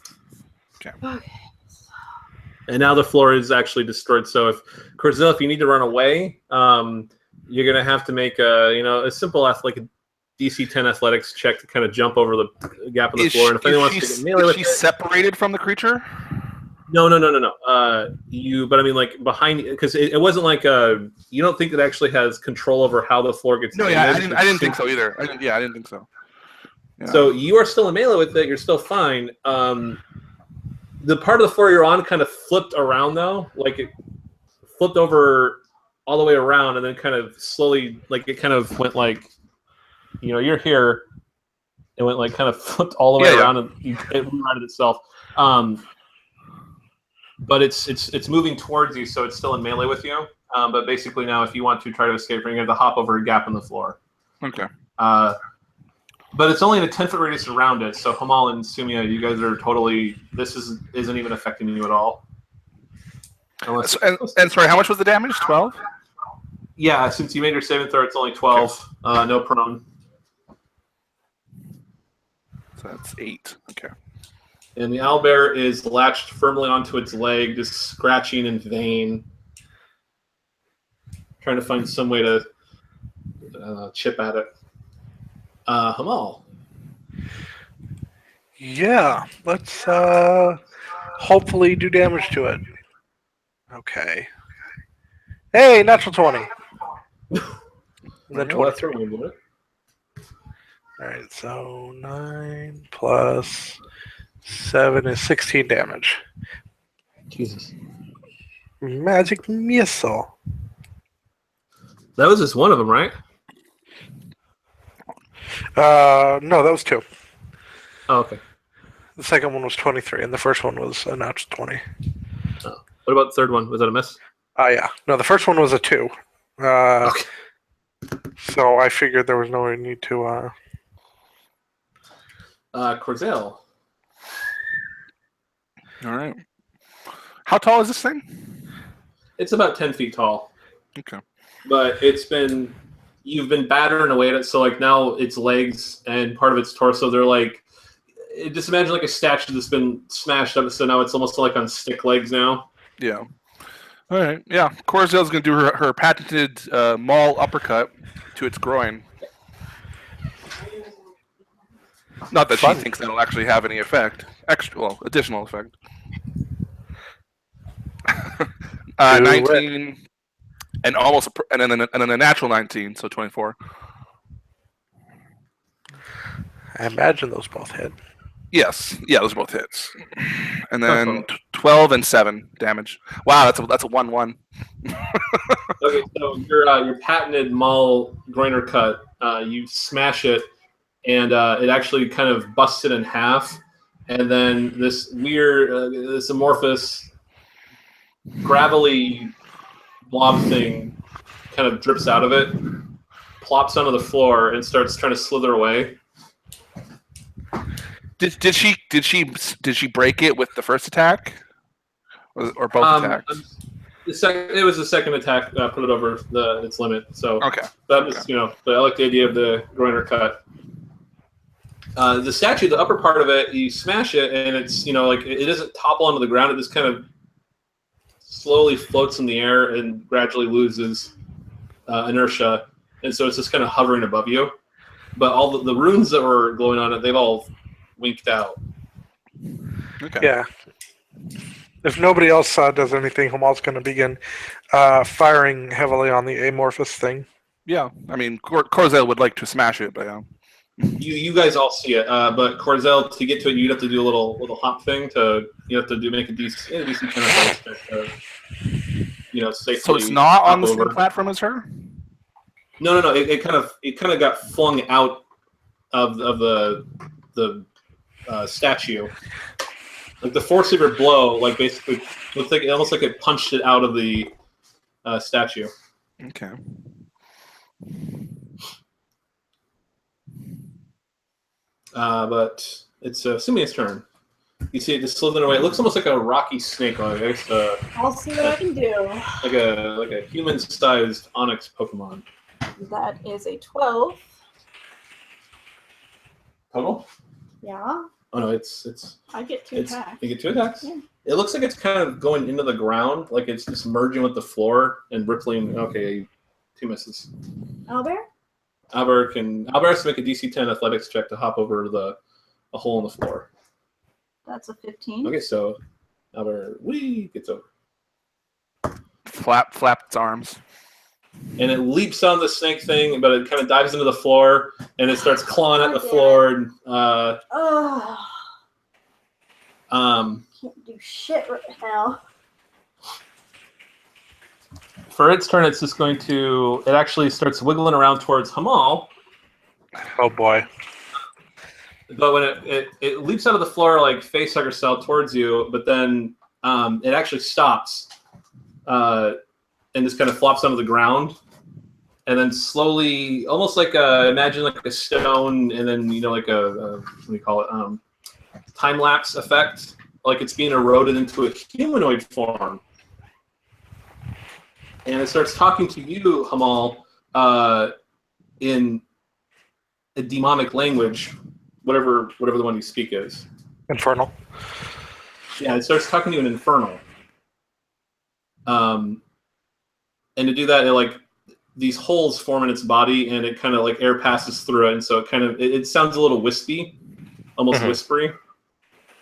Okay. And now the floor is actually destroyed. So if Corzel, if you need to run away, you're gonna have to make a simple like a DC 10 athletics check to kind of jump over the gap in the floor. And if anyone wants to get melee is with she it, separated from the creature? No. But I mean, like behind, because it wasn't like you don't think it actually has control over how the floor gets. No, yeah, damaged. I didn't think so either. I didn't think so. Yeah. So you are still in melee with it. You're still fine. The part of the floor you're on kind of flipped around though, like it flipped over all the way around, and then kind of slowly, like it kind of went like, you're here. It went like kind of flipped all the way around, and it righted itself. But it's moving towards you, so it's still in melee with you. But basically now, if you want to try to escape, you're going to have to hop over a gap in the floor. Okay. But it's only in a 10-foot radius around it, so Hamal and Sumia, you guys are totally... This isn't even affecting you at all. And sorry, how much was the damage? 12? Yeah, since you made your saving throw, it's only 12. Okay. No prone. So that's 8. Okay. And the owlbear is latched firmly onto its leg, just scratching in vain. Trying to find some way to chip at it. Hamal. Yeah, let's hopefully do damage to it. Okay. Hey, natural 20. And then Well, that's 23. what we do. Alright, so 9 plus 7 is 16 damage. Jesus. Magic missile. That was just one of them, right? No, that was 2. Oh, okay. The second one was 23, and the first one was a natural 20. Oh. What about the third one? Was that a miss? Yeah. No, the first one was a 2. Okay. So I figured there was no need to... Corzel. All right. How tall is this thing? It's about 10 feet tall. Okay. But you've been battering away at it, so like now its legs and part of its torso, they're like, just imagine like a statue that's been smashed up, so now it's almost like on stick legs now. Yeah. All right. Yeah. Corzel's going to do her patented maul uppercut to its groin. Not that she thinks that'll actually have any effect. Additional effect. 19 and then a natural 19, so 24. I imagine those both hit. Yes, yeah, those are both hits. And then 12 and 7 damage. Wow, that's a 1-1. Okay, so your patented maul groiner cut, you smash it, and it actually kind of busts it in half, and then this weird, this amorphous, gravelly blob thing kind of drips out of it, plops onto the floor, and starts trying to slither away. Did she break it with the first attack, or both attacks? It was the second attack. Put it over its limit. So Okay. That was But I like the idea of the groiner cut. The statue, the upper part of it, you smash it, and it's like it doesn't topple onto the ground. It just kind of slowly floats in the air and gradually loses inertia, and so it's just kind of hovering above you. But all the runes that were glowing on it, they've all winked out. Okay. Yeah. If nobody else does anything, Hamal's going to begin firing heavily on the amorphous thing. Yeah, I mean, Corzel would like to smash it, but yeah. You guys all see it, but Corzel, to get to it, you'd have to do a little hop thing. Make a decent kind of check to, safely. So it's not on the over. same platform as her? No. It kind of got flung out of the statue. Like the force of your blow, like basically looks like almost like it punched it out of the statue. Okay. But it's Sumia's turn. You see it just slithering away. It looks almost like a rocky snake. I'll see what I can do. Like a human-sized Onyx Pokemon. That is a 12. Total? Yeah. Oh no, it's. I get 2 attacks. You get 2 attacks. Yeah. It looks like it's kind of going into the ground, like it's just merging with the floor and rippling. Okay, 2 misses. Albert? Albert has to make a DC 10 athletics check to hop over a hole in the floor. That's a 15. Okay, so Albert gets over. Flap its arms. And it leaps on the snake thing, but it kind of dives into the floor and it starts clawing at the floor. And, can't do shit right now. for its turn, it's just going to. It actually starts wiggling around towards Hamal. Oh boy. But when it leaps out of the floor like facehugger style towards you, but then it actually stops and just kind of flops onto the ground, and then slowly, almost like imagine like a stone, and then like a what do you call it? Time lapse effect, like it's being eroded into a humanoid form, and it starts talking to you, Hamal, in a demonic language. Whatever the one you speak is. Infernal. Yeah, it starts talking to you in Infernal. And to do that, these holes form in its body, and it kind of like air passes through it, and so it sounds a little wispy, almost whispery.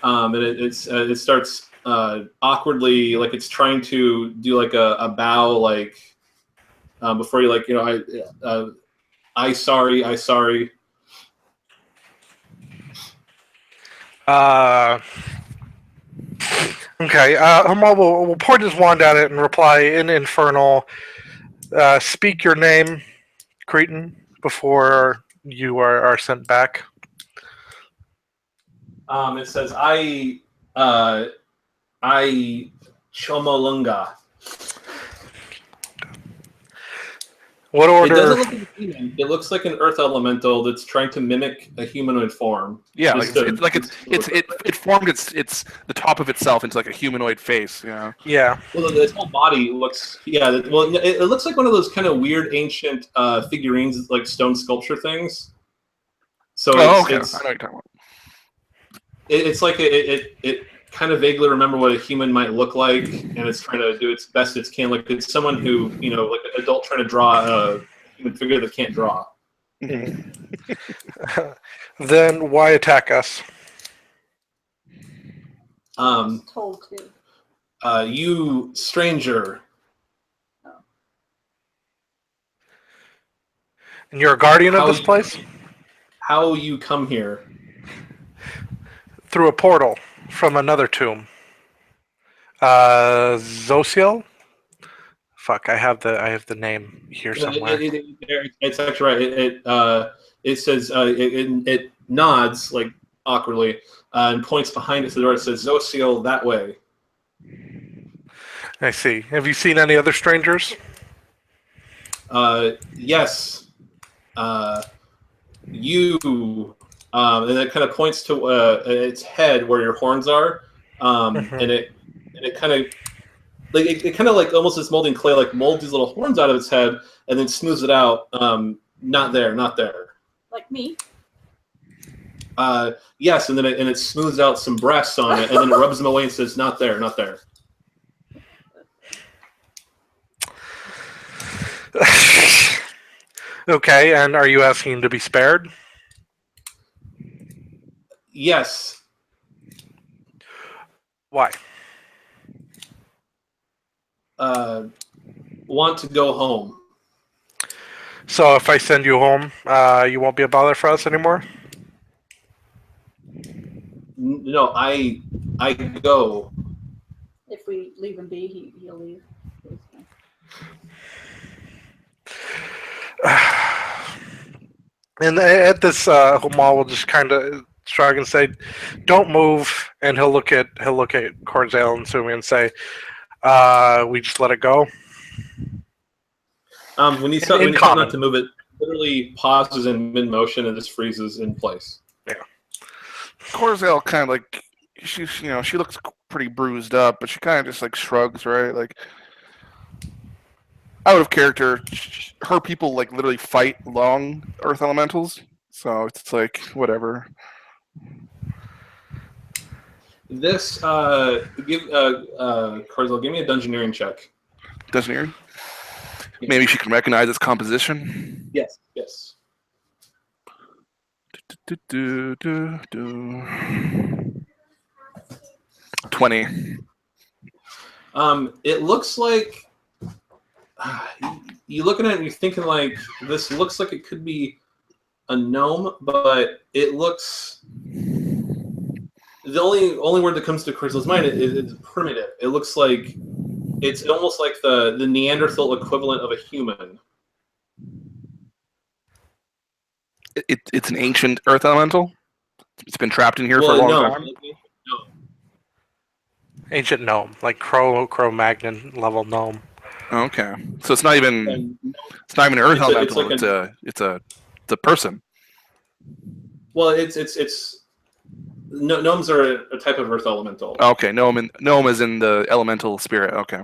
and it starts awkwardly, like it's trying to do like a bow, like before you, like, I sorry. Okay. Hamal will point his wand at it and reply in Infernal. Speak your name, Cretan, before you are sent back. It says I Chomolunga. What order? It doesn't look like a human. It looks like an earth elemental that's trying to mimic a humanoid form. Yeah, it formed its the top of itself into like a humanoid face. Yeah. Yeah. Well, its whole body looks. Yeah. Well, it looks like one of those kind of weird ancient figurines, like stone sculpture things. So okay. I know what you're talking about. It's like it kind of vaguely remember what a human might look like, and it's trying to do its best it can. Like it's someone who, like an adult trying to draw a human figure that can't draw. Then why attack us? Told to. You stranger. And you're a guardian of this place? How you come here? Through a portal from another tomb. Zosiel? Fuck, I have the name here somewhere. It's actually right. It says it nods like awkwardly and points behind it to the door. It says Zosiel that way. I see. Have you seen any other strangers? Yes. You. And it kind of points to its head where your horns are, and it kind of it kind of like almost this molding clay, like molds these little horns out of its head and then smooths it out. Not there. Like me. Yes, and then it smooths out some breasts on it, and then it rubs them away and says, "Not there." Okay, and are you asking to be spared? Yes. Why? Want to go home. So if I send you home, you won't be a bother for us anymore? No, I go. If we leave him be, he'll leave. And at this, Hamal will just kind of shrug and say, "Don't move." And he'll look at Corzel and Sumi and say, "We just let it go." When you tell not to move, it literally pauses in mid motion and just freezes in place. Yeah. Corzel kind of like she looks pretty bruised up, but she kind of just like shrugs, right? Like out of character, her people like literally fight long earth elementals, so it's like whatever. This Corzel, give me a dungeoneering check. Dungeoneering? Maybe she can recognize its composition. Yes. 20. It looks like you looking at it and you're thinking like this looks like it could be a gnome, but it looks the only word that comes to Crystal's mind is primitive. It looks like it's almost like the Neanderthal equivalent of a human. It's an ancient earth elemental. It's been trapped in here for a long time. No. Ancient gnome, like Cro-Magnon level gnome. Okay, so it's not even an earth elemental. It's a person. Well, gnomes are a type of earth elemental. Okay, gnome is in the elemental spirit. Okay.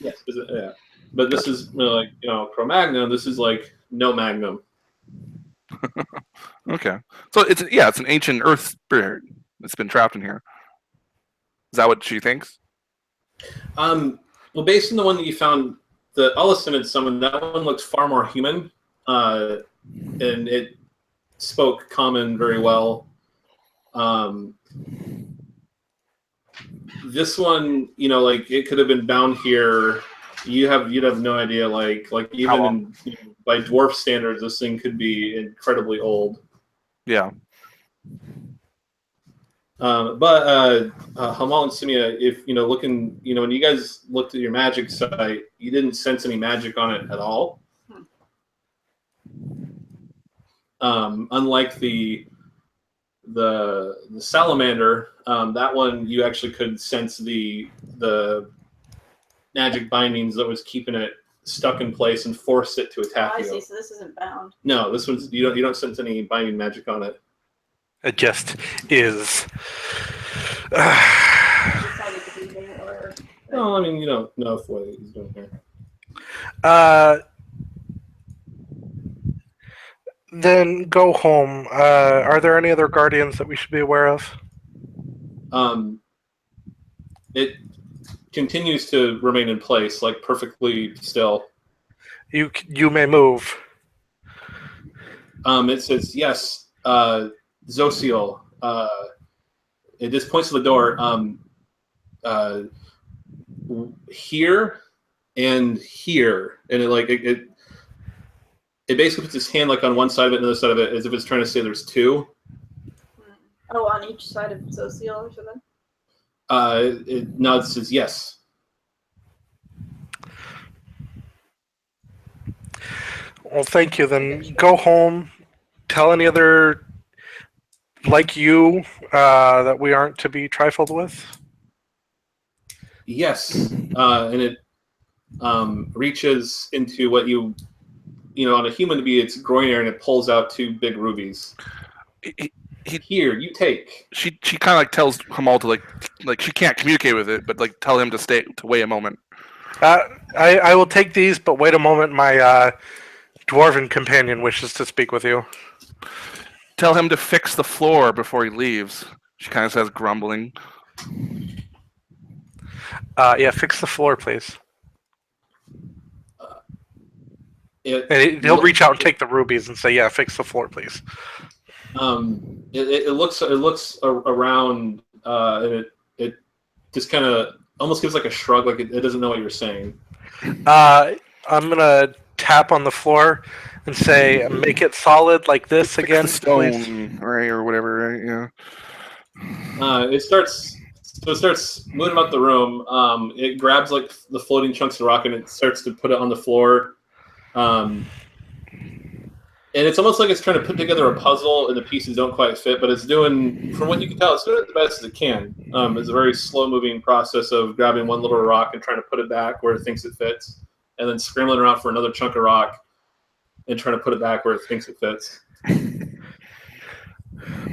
Yes, yeah, but this is like Cro-Magnon. This is like no Magnum. Okay, so it's an ancient earth spirit that's been trapped in here. Is that what she thinks? Well, based on the one that you found, the Ellison had summoned, that one looks far more human, and it spoke common very well. This one, like it could have been bound here. You'd have no idea. Like even by dwarf standards, this thing could be incredibly old. Yeah. But Hamal and Simia, if looking, when you guys looked at your magic site, you didn't sense any magic on it at all. Unlike the salamander, that one you actually could sense the magic bindings that was keeping it stuck in place and forced it to attack you. I see. So this isn't bound. No, this one's you don't sense any binding magic on it. It just is. Decided to be there, or... No, I mean you don't know what he's doing here. Then go home. Are there any other guardians that we should be aware of? It continues to remain in place, like perfectly still. You may move. It says yes, Zosiel. It just points to the door. Here and here, and it basically puts its hand like on one side of it and the other side of it, as if it's trying to say there's two. Oh, on each side of Zosiel or something? It nods, says yes. Well, thank you. Then go home. Tell any other like you that we aren't to be trifled with. Yes, and it reaches into what on a human to be its groin area, and it pulls out two big rubies. Here, you take. She kind of like tells Hamal to like she can't communicate with it, but like tell him to wait a moment. I will take these, but wait a moment. My dwarven companion wishes to speak with you. Tell him to fix the floor before he leaves. She kind of says, grumbling. Yeah, fix the floor, please. He'll reach out and take the rubies and say, "Yeah, fix the floor, please." It looks around, and it just kind of almost gives like a shrug, like it doesn't know what you're saying. I'm gonna tap on the floor and say, "Make it solid like this again, stone, please." right, or whatever, right? Yeah. It starts moving about the room. It grabs like the floating chunks of rock and it starts to put it on the floor. And it's almost like it's trying to put together a puzzle and the pieces don't quite fit, but it's doing, from what you can tell, it's doing it the best as it can. It's a very slow-moving process of grabbing one little rock and trying to put it back where it thinks it fits, and then scrambling around for another chunk of rock and trying to put it back where it thinks it fits. I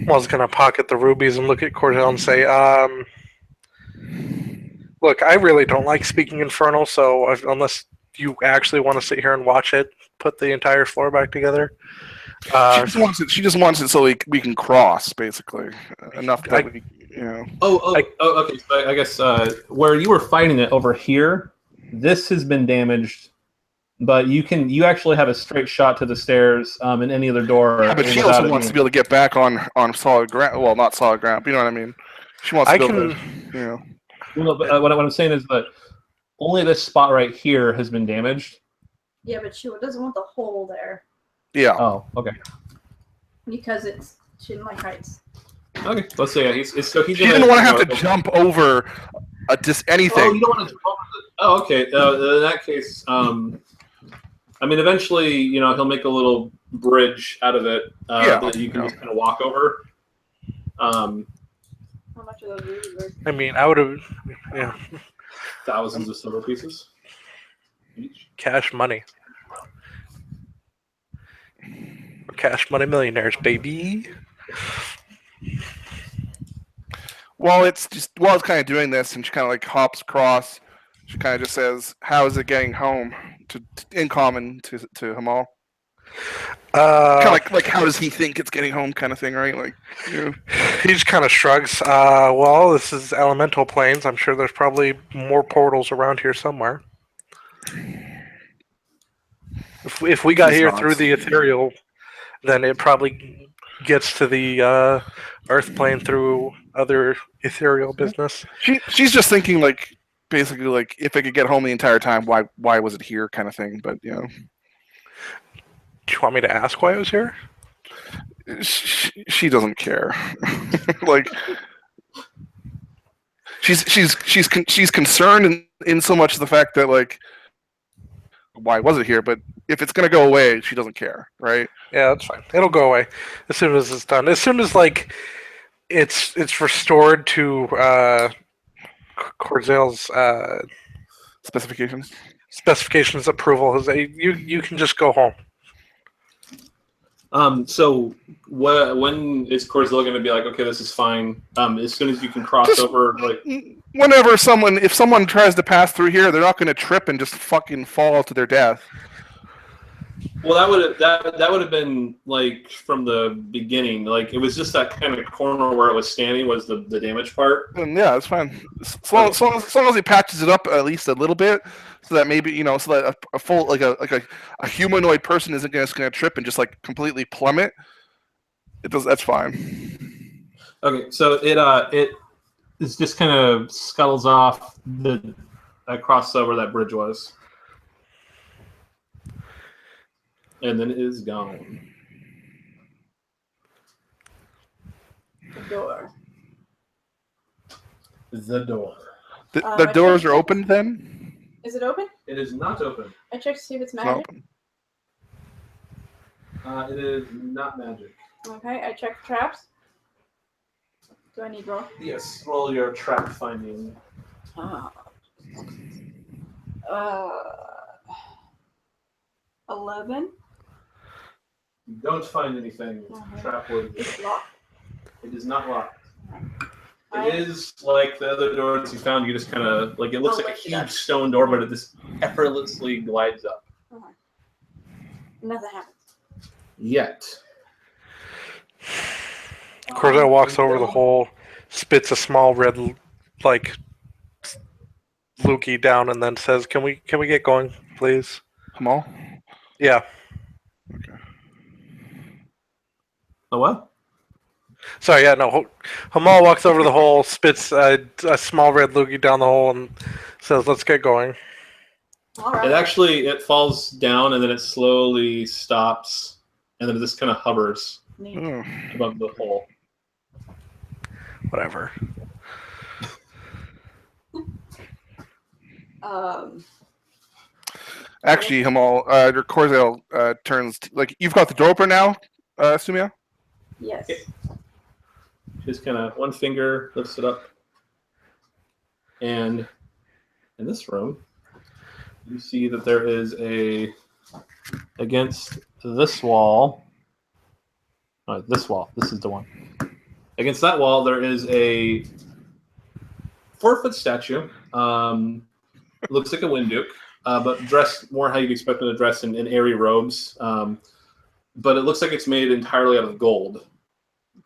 was going to pocket the rubies and look at Cordell and say, look, I really don't like speaking Infernal, so unless you actually want to sit here and watch it, put the entire floor back together. She just wants it so we can cross, basically. Enough that we, okay. So I guess where you were fighting it over here, this has been damaged, but you actually have a straight shot to the stairs in any other door. Yeah, but she also wants to be able to get back on solid ground. Well, not solid ground, but you know what I mean. She wants to be able to, Well, but what I'm saying is that only this spot right here has been damaged. Yeah, but she doesn't want the hole there. Yeah. Oh, okay. Because she didn't like heights. Okay, let's say he didn't want to have to jump over anything. Oh, you don't want to jump over Oh, okay. In that case, I mean, eventually, he'll make a little bridge out of it that you can just kind of walk over. How much are those rubies? I mean, I would have, thousands of silver pieces each. Cash money. Cash money millionaires, baby. While it's kind of doing this, and she kind of like hops across, she kind of just says, "How is it getting home?" In common to Hamal. Kind of like how does he think it's getting home, kind of thing, right? Like, he just kind of shrugs. Well, this is elemental planes. I'm sure there's probably more portals around here somewhere. If we got here through the ethereal, then it probably gets to the Earth plane through other ethereal business. She's just thinking like basically like if it could get home the entire time, why was it here kind of thing. But Do you want me to ask why it was here? she doesn't care. Like she's concerned in so much the fact that like why was it here? But if it's gonna go away, she doesn't care, right? Yeah, that's fine. It'll go away as soon as it's done. As soon as like it's restored to Corzale's Specifications. approval. You can just go home. So when is Corzale going to be like, okay, this is fine? As soon as you can cross over, like whenever if someone tries to pass through here, they're not going to trip and just fucking fall to their death. well, that would have been like from the beginning. Like it was just that kind of corner where it was standing was the damage part. And yeah, it's fine. As long as he patches it up at least a little bit, so that maybe so that a full like a humanoid person isn't just going to trip and just like completely plummet. It does. That's fine. Okay, so it just kind of scuttles off across where that bridge was, and then it is gone. The door. The door. The doors are open then? Is it open? It is not open. I checked to see if it's It's magic. not open. It is not magic. Okay, I checked traps. Do I need roll? Yes, roll your trap finding. Ah. 11. You don't find anything trapwood. It's locked. It is not locked. I- It is like the other doors you found. You just kind of like it looks like a lift it up. huge stone door, but it just effortlessly glides up. Nothing happens. Yet. Cordell walks over the hole, spits a small red like loogie down, and then says, "Can we get going, please?" Hamal? Yeah. Oh what? Sorry, yeah, no. Hamal walks over the hole, spits a small red loogie down the hole, and says, "Let's get going." All right. It falls down and then it slowly stops, and then it just kind of hovers Neat. above the hole. Whatever. Actually, Hamal, your Corzale turns like you've got the door open now, Sumia? Yes. Okay. Just kind of one finger lifts it up, and in this room, you see that there is against this wall. This wall. This is the one. Against that wall, there is a 4-foot statue. Looks like a Winduke, but dressed more how you'd expect them to dress in airy robes. But it looks like it's made entirely out of gold.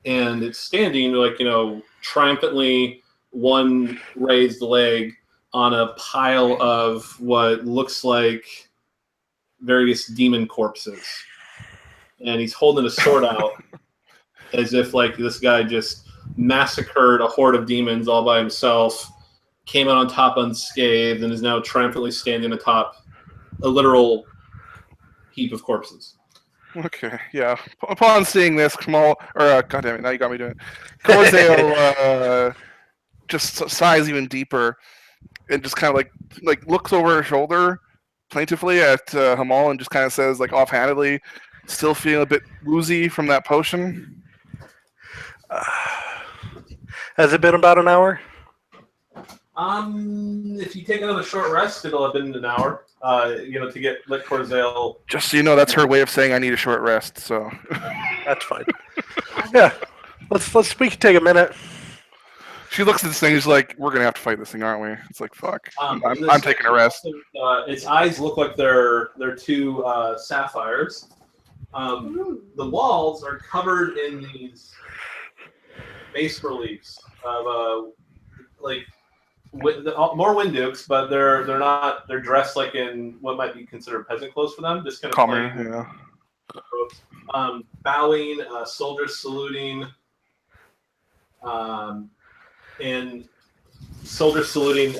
And it's standing like, triumphantly one raised leg on a pile of what looks like various demon corpses. And he's holding a sword out as if like this guy just massacred a horde of demons all by himself, came out on top unscathed, and is now triumphantly standing atop a literal heap of corpses. Okay, yeah. Upon seeing this, Kamal, goddamn it, now you got me doing it. Corzale just sighs even deeper and just kind of like looks over her shoulder plaintively at Hamal and just kind of says, like offhandedly, still feeling a bit woozy from that potion. Has it been about an hour? If you take another short rest, it'll have been an hour. To let Corzale. Just so you know, that's her way of saying I need a short rest. So That's fine. Yeah, we can take a minute. she looks at this thing. She's like, "We're gonna have to fight this thing, aren't we?" It's like, "Fuck." I'm taking a rest. Its eyes look like they're two sapphires. The walls are covered in these bas reliefs of more Windukes, but they're not. They're dressed like in what might be considered peasant clothes for them. Just kind of Calmer, yeah. Bowing, soldiers saluting, and soldiers saluting.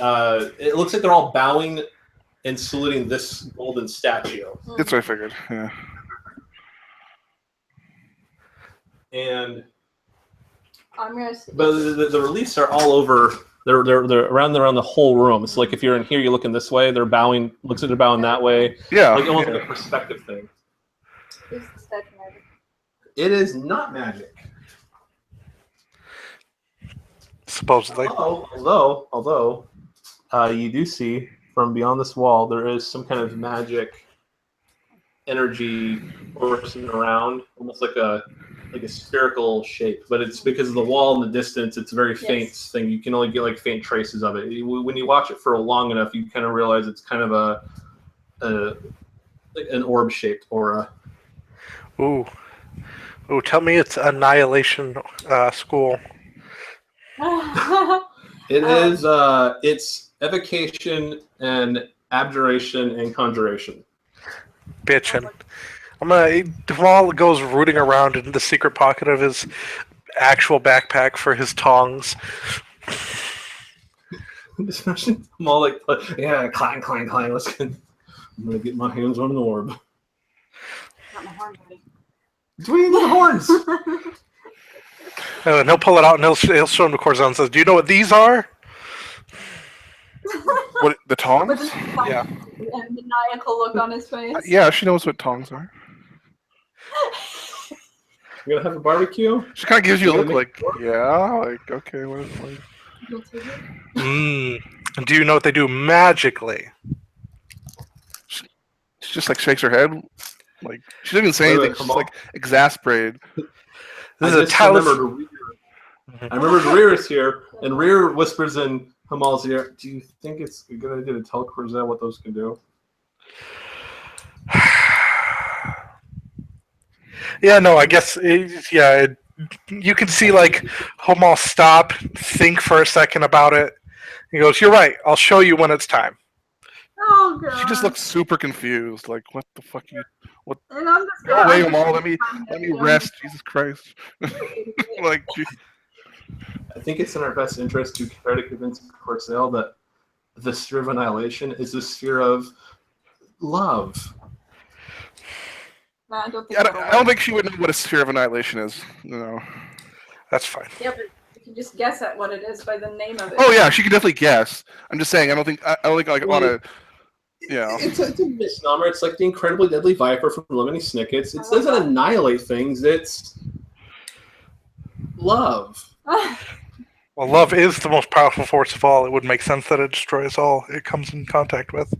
It looks like they're all bowing and saluting this golden statue. That's what I figured. Yeah. And I'm gonna. but the reliefs are all over. They're around the whole room. So like if you're in here, you're looking this way. They're bowing. Looks like they're bowing that way. Yeah. Like almost like a perspective thing. Is the statue magic? It is not magic. Supposedly. Although, you do see from beyond this wall there is some kind of magic energy coursing around, almost like a spherical shape. But it's because of the wall in the distance. It's a very faint thing. You can only get like faint traces of it. When you watch it for long enough, you kind of realize it's kind of like an orb-shaped aura. Ooh, tell me it's Annihilation School. It is. It's evocation and abjuration and conjuration. Bitchin'. Duvall goes rooting around in the secret pocket of his actual backpack for his tongs. Just imagine them all like, yeah, clang, clang, clang. I'm gonna get my hands on an orb. Got my horn ready. Do we need the horns? And he'll pull it out and he'll show him to Corzon and says, "Do you know what these are?" What, the tongs? With this Yeah. maniacal look on his face. Yeah, she knows what tongs are. You're gonna have a barbecue? She kind of gives you a You're look gonna like, yeah, like, okay, what is like? And do you know what they do magically? She just like shakes her head. Like, she didn't even say anything. She's like exasperated. This is a talisman. I remembered Rear is here, and Rear whispers in Hamal's ear, "Do you think it's a good idea to tell Corzell what those can do?" Yeah, no, I guess, you can see, like, Hamal stop, think for a second about it. He goes, "You're right, I'll show you when it's time." Oh god. She just looks super confused. Like, what the fuck? And I'm just Go away, Amal. Let me rest. Jesus Christ. Like, I think it's in our best interest to try to convince Corzell that the sphere of annihilation is the sphere of love. No, I don't think I don't think she would know what a sphere of annihilation is. No. That's fine. Yeah, but you can just guess at what it is by the name of it. Oh yeah, she could definitely guess. I'm just saying. I don't think like I want to. Yeah. It's a misnomer. It's like the incredibly deadly viper from Lemony Snicket's. It doesn't annihilate things. It's love. Well, love is the most powerful force of all. It would make sense that it destroys all it comes in contact with.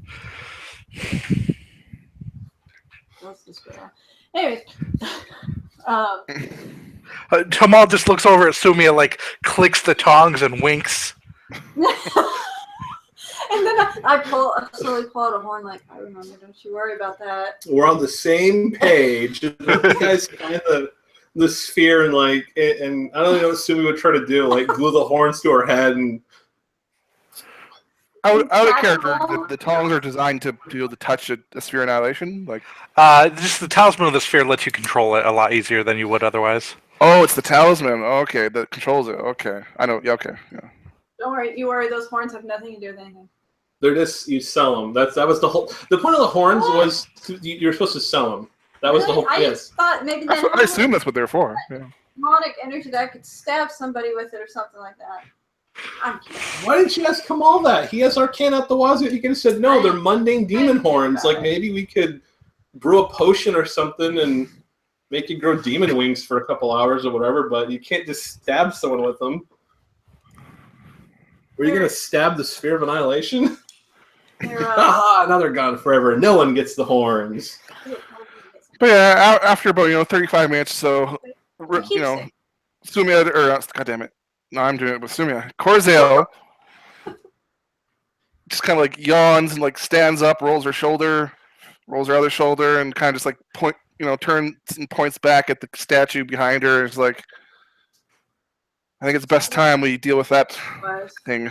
Let's just go on. Anyways. Hamal just looks over at Sumia, like, clicks the tongs and winks. And then I slowly pull out a horn, like, I remember, don't you worry about that. We're on the same page. You guys find the sphere and like, and I don't know what Sumi would try to do, like glue the horns to her head and. Out of character, the tongs are designed to be able to touch a sphere annihilation. Like, just the talisman of the sphere lets you control it a lot easier than you would otherwise. oh, it's the talisman. Okay, that controls it. Okay, I know. Yeah, okay, yeah. Don't worry, you worry. Those horns have nothing to do with anything. They're just, you sell them. That was the whole. The point of the horns was you're supposed to sell them. That was the whole. I Yes. just thought maybe That's what, I assume that's what they're for. Yeah. demonic energy that could stab somebody with it or something like that. I'm kidding. Why didn't you ask Kamal that? He has Arcane out the wazoo. He could have said, no, they're mundane demon horns. Like, maybe we could brew a potion or something and make it grow demon wings for a couple hours or whatever, but you can't just stab someone with them. Were you going to stab the sphere of annihilation? Aha, now they're gone forever. No one gets the horns. But yeah, after about 35 minutes, so Sumia or God damn it, no, I'm doing it with Sumia. Corzell just kind of like yawns and like stands up, rolls her other shoulder, and kind of just like turns and points back at the statue behind her. It's like, I think it's the best time we deal with that thing.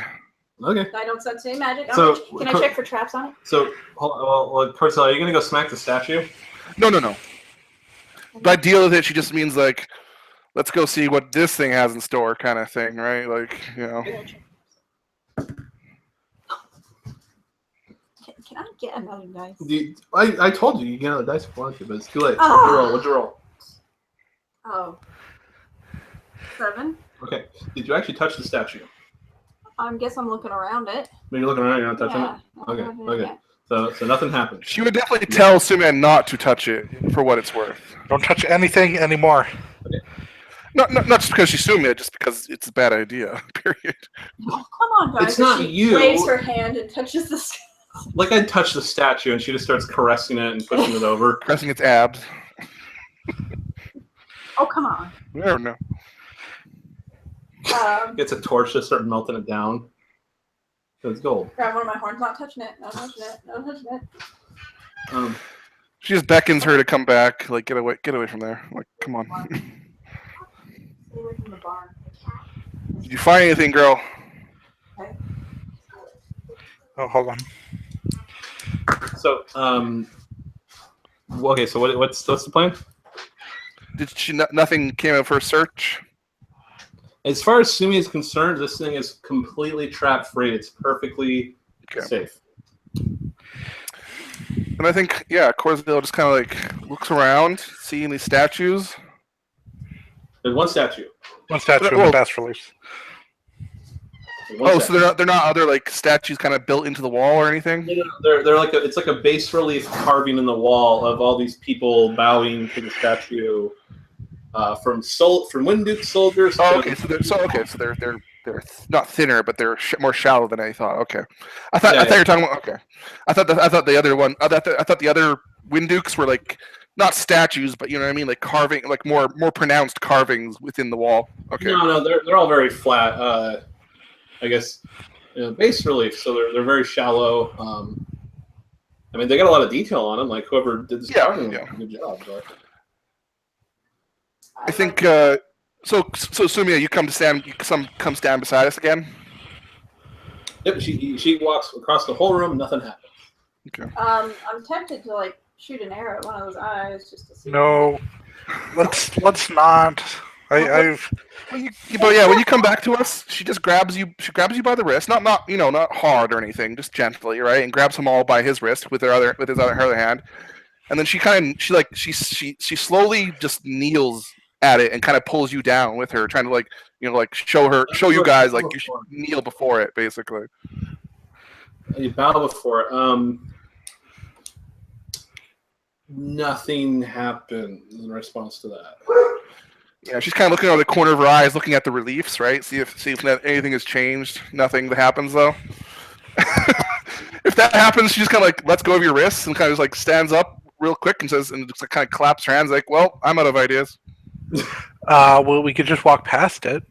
Okay. I don't sense any magic. So, can I check for traps on it? So, Corzell, are you going to go smack the statue? No. By deal with it, she just means like, let's go see what this thing has in store, kind of thing, right? Like, you know. Can I get another dice? I told you get another dice if you wanted to, but it's too late. Ah. What'd you roll? Oh. 7. Okay. Did you actually touch the statue? I guess I'm looking around it. When you're looking around, you're not touching Yeah, it? Okay. So nothing happened. She would definitely tell Suman not to touch it for what it's worth. Don't touch anything anymore. Okay. Not just because she's Suman, just because it's a bad idea. Period. Oh, come on, guys. It's not she you. waves her hand and touches the sky. Like I'd touch the statue and she just starts caressing it and pushing it over. Pressing its abs. Oh, come on. You never know. Gets a torch to start melting it down. So it's gold. Grab one of my horns. Not touching it. Not touching it. Not touching it. She just beckons her to come back. Like, get away from there. Like, come on. Stay away from the barn. Did you find anything, girl? Okay. Oh, hold on. So, okay. So what's the plan? Did she? Nothing came of her search. As far as Sumi is concerned, this thing is completely trap free. It's perfectly safe. And I think, Corsdale just kind of like looks around, seeing these statues. There's one statue. One statue in the bas reliefs. So they're not other like statues kind of built into the wall or anything. No, they're like it's like a bas relief carving in the wall of all these people bowing to the statue. From Winduke soldiers. Oh, okay. So they're not thinner, but they're more shallow than I thought. Okay, I thought you were talking about. Okay, I thought the other one. I thought the other Windukes were like not statues, but you know what I mean, like carving, like more pronounced carvings within the wall. Okay. No, they're all very flat. I guess bas relief, so they're very shallow. I mean, they got a lot of detail on them. Like whoever did this carving did a good job. But. I think so. Sumia, you come stand beside us again. Yep, she walks across the whole room. Nothing happens. Okay. I'm tempted to like shoot an arrow at one of those eyes just to see. No, let's not. But when you come back to us, she just grabs you. She grabs you by the wrist, not hard or anything, just gently, right? And grabs him all by his wrist with her other hand, and then she slowly just kneels at it and kind of pulls you down with her, trying to show you guys like you should kneel before it, basically. You bow before it. Nothing happens in response to that. Yeah, she's kind of looking out of the corner of her eyes, looking at the reliefs, right? See if anything has changed. Nothing that happens though. If that happens, she just kind of like lets go of your wrists and kind of just like stands up real quick and says, and just kind of claps her hands like, "Well, I'm out of ideas." Well, we could just walk past it.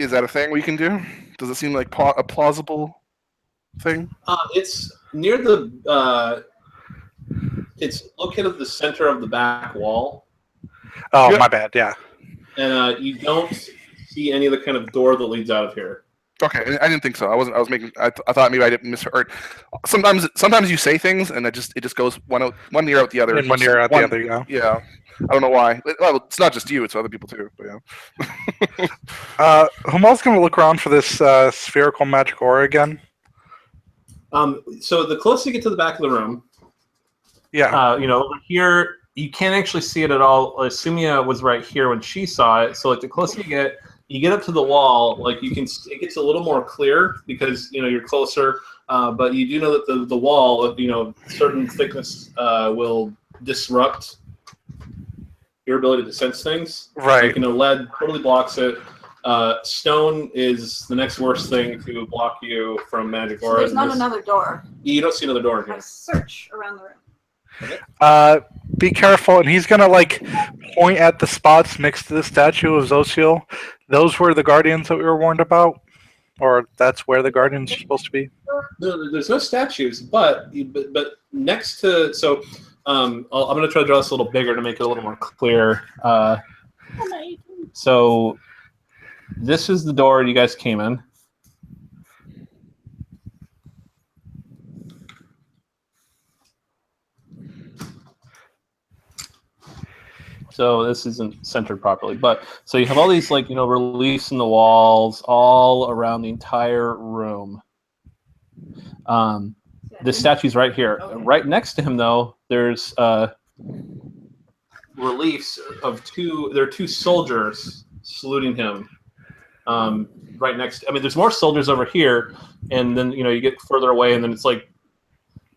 Is that a thing we can do? Does it seem like a plausible thing? It's near the. It's located at the center of the back wall. Oh, my bad. Yeah. And you don't see any of the kind of door that leads out of here. Okay, I didn't think so. I thought maybe I didn't misheard. Sometimes you say things and it just goes one ear out the other. And 1 ear out the other. Yeah. Yeah. I don't know why. Well, it's not just you; it's other people too. But yeah. Humal's gonna look around for this spherical magic aura again. So the closer you get to the back of the room, over here you can't actually see it at all. Sumia was right here when she saw it. So like the closer you get up to the wall, like you can, it gets a little more clear because you're closer. But you do know that the wall, certain thickness will disrupt your ability to sense things. Right. Like, lead totally blocks it. Stone is the next worst thing to block you from magic auras. There's not another door. You don't see another door in here. I search around the room. Okay. Be careful, and he's gonna point at the spots next to the statue of Zosiel. Those were the guardians that we were warned about, or that's where the guardians are supposed to be. No, there's no statues, but next to I'm going to try to draw this a little bigger to make it a little more clear. So this is the door you guys came in. So this isn't centered properly. But so you have all these reliefs in the walls all around the entire room. The statue's right here. Okay. Right next to him, though, there's reliefs of two soldiers saluting him. Right next. I mean, there's more soldiers over here, and then you get further away, and then it's like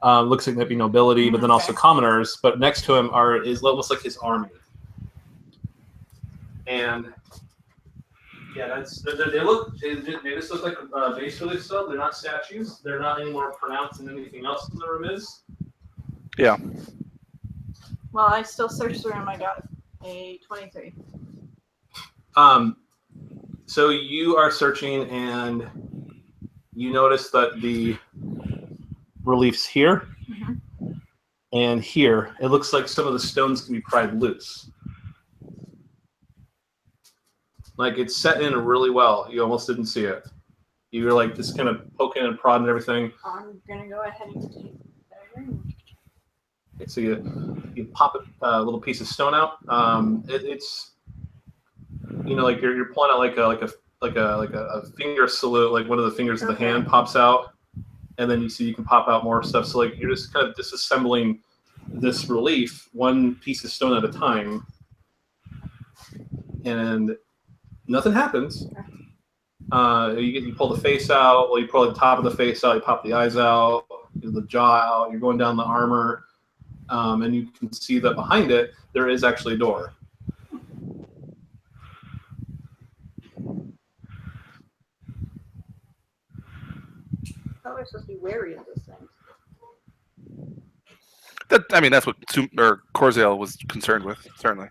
looks like maybe nobility, but then also commoners. But next to him is almost like his army. And yeah, they just look like bas reliefs. So they're not statues. They're not any more pronounced than anything else in the room is. Yeah. Well, I still searched the room. I got a 23. So you are searching, and you notice that the reliefs here and here, it looks like some of the stones can be pried loose. Like it's set in really well. You almost didn't see it. You were like just kind of poking and prodding everything. I'm gonna go ahead and take that ring. So you pop a little piece of stone out. It's like you're pulling out like a finger salute, like one of the fingers of the hand pops out, and then you can pop out more stuff. So like you're just kind of disassembling this relief one piece of stone at a time, and nothing happens. You pull the face out. Well, you pull the top of the face out. You pop the eyes out, the jaw out. You're going down the armor, and you can see that behind it there is actually a door. I thought we were supposed to be wary of this thing. That's what Corzael was concerned with, certainly.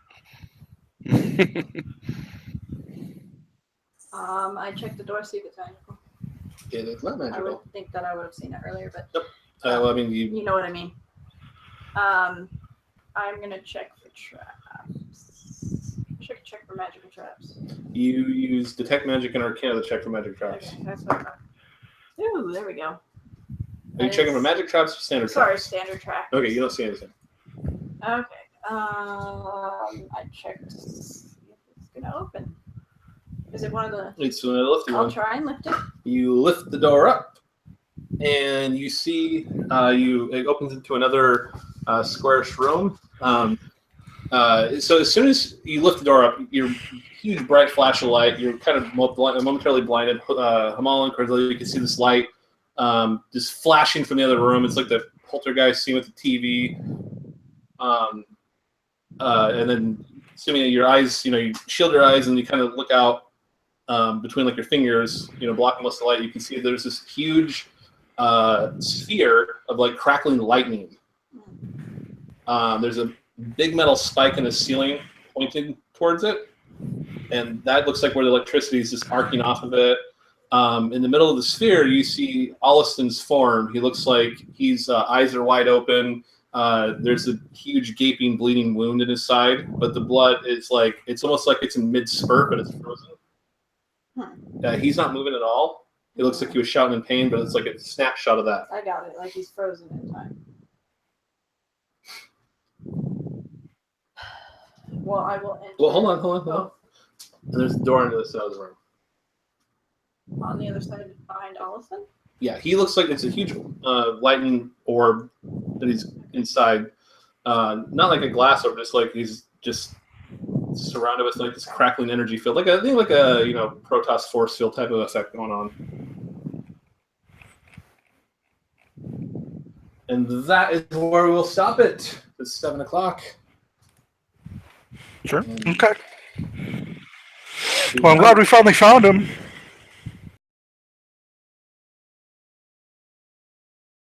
I checked the door, see if it's magical. It's not magical. I would think that I would have seen it earlier, but Well, you know what I mean. I'm gonna check for traps. Check for magical traps. You use detect magic and arcana to check for magic traps. Okay, that's what I thought. Ooh, there we go. Are you checking for magic traps or standard Sorry, traps? standard traps. Okay, you don't see anything. Okay. I checked to see if it's gonna open. Is it one of the? It's one of the lifty I'll ones. try and lift it. You lift the door up, and you see it opens into another squarish room. So as soon as you lift the door up, your huge bright flash of light, you're kind of momentarily blinded. Hamal and Cordelia, you can see this light just flashing from the other room. It's like the poltergeist scene with the TV. And then assuming that your eyes, you shield your eyes and you kind of look out between like your fingers, blocking most of the light, you can see there's this huge sphere of like crackling lightning. There's a big metal spike in the ceiling pointed towards it, and that looks like where the electricity is just arcing off of it. In the middle of the sphere, you see Olliston's form. He looks like his eyes are wide open. There's a huge gaping bleeding wound in his side, but the blood is it's almost like it's in mid-spurt, but it's frozen. He's not moving at all. It looks like he was shouting in pain, but it's like a snapshot of that. I got it. Like he's frozen in time. Well, I will enter. Well, hold on. And there's a door into this other room. On the other side, behind Olliston? Yeah, he looks like it's a huge lightning orb that he's inside. Not like a glass orb, just like he's just surrounded with like this crackling energy field, like a Protoss force field type of effect going on. And that is where we'll stop it. It's 7 o'clock. Sure. Okay. Well, I'm glad we finally found him.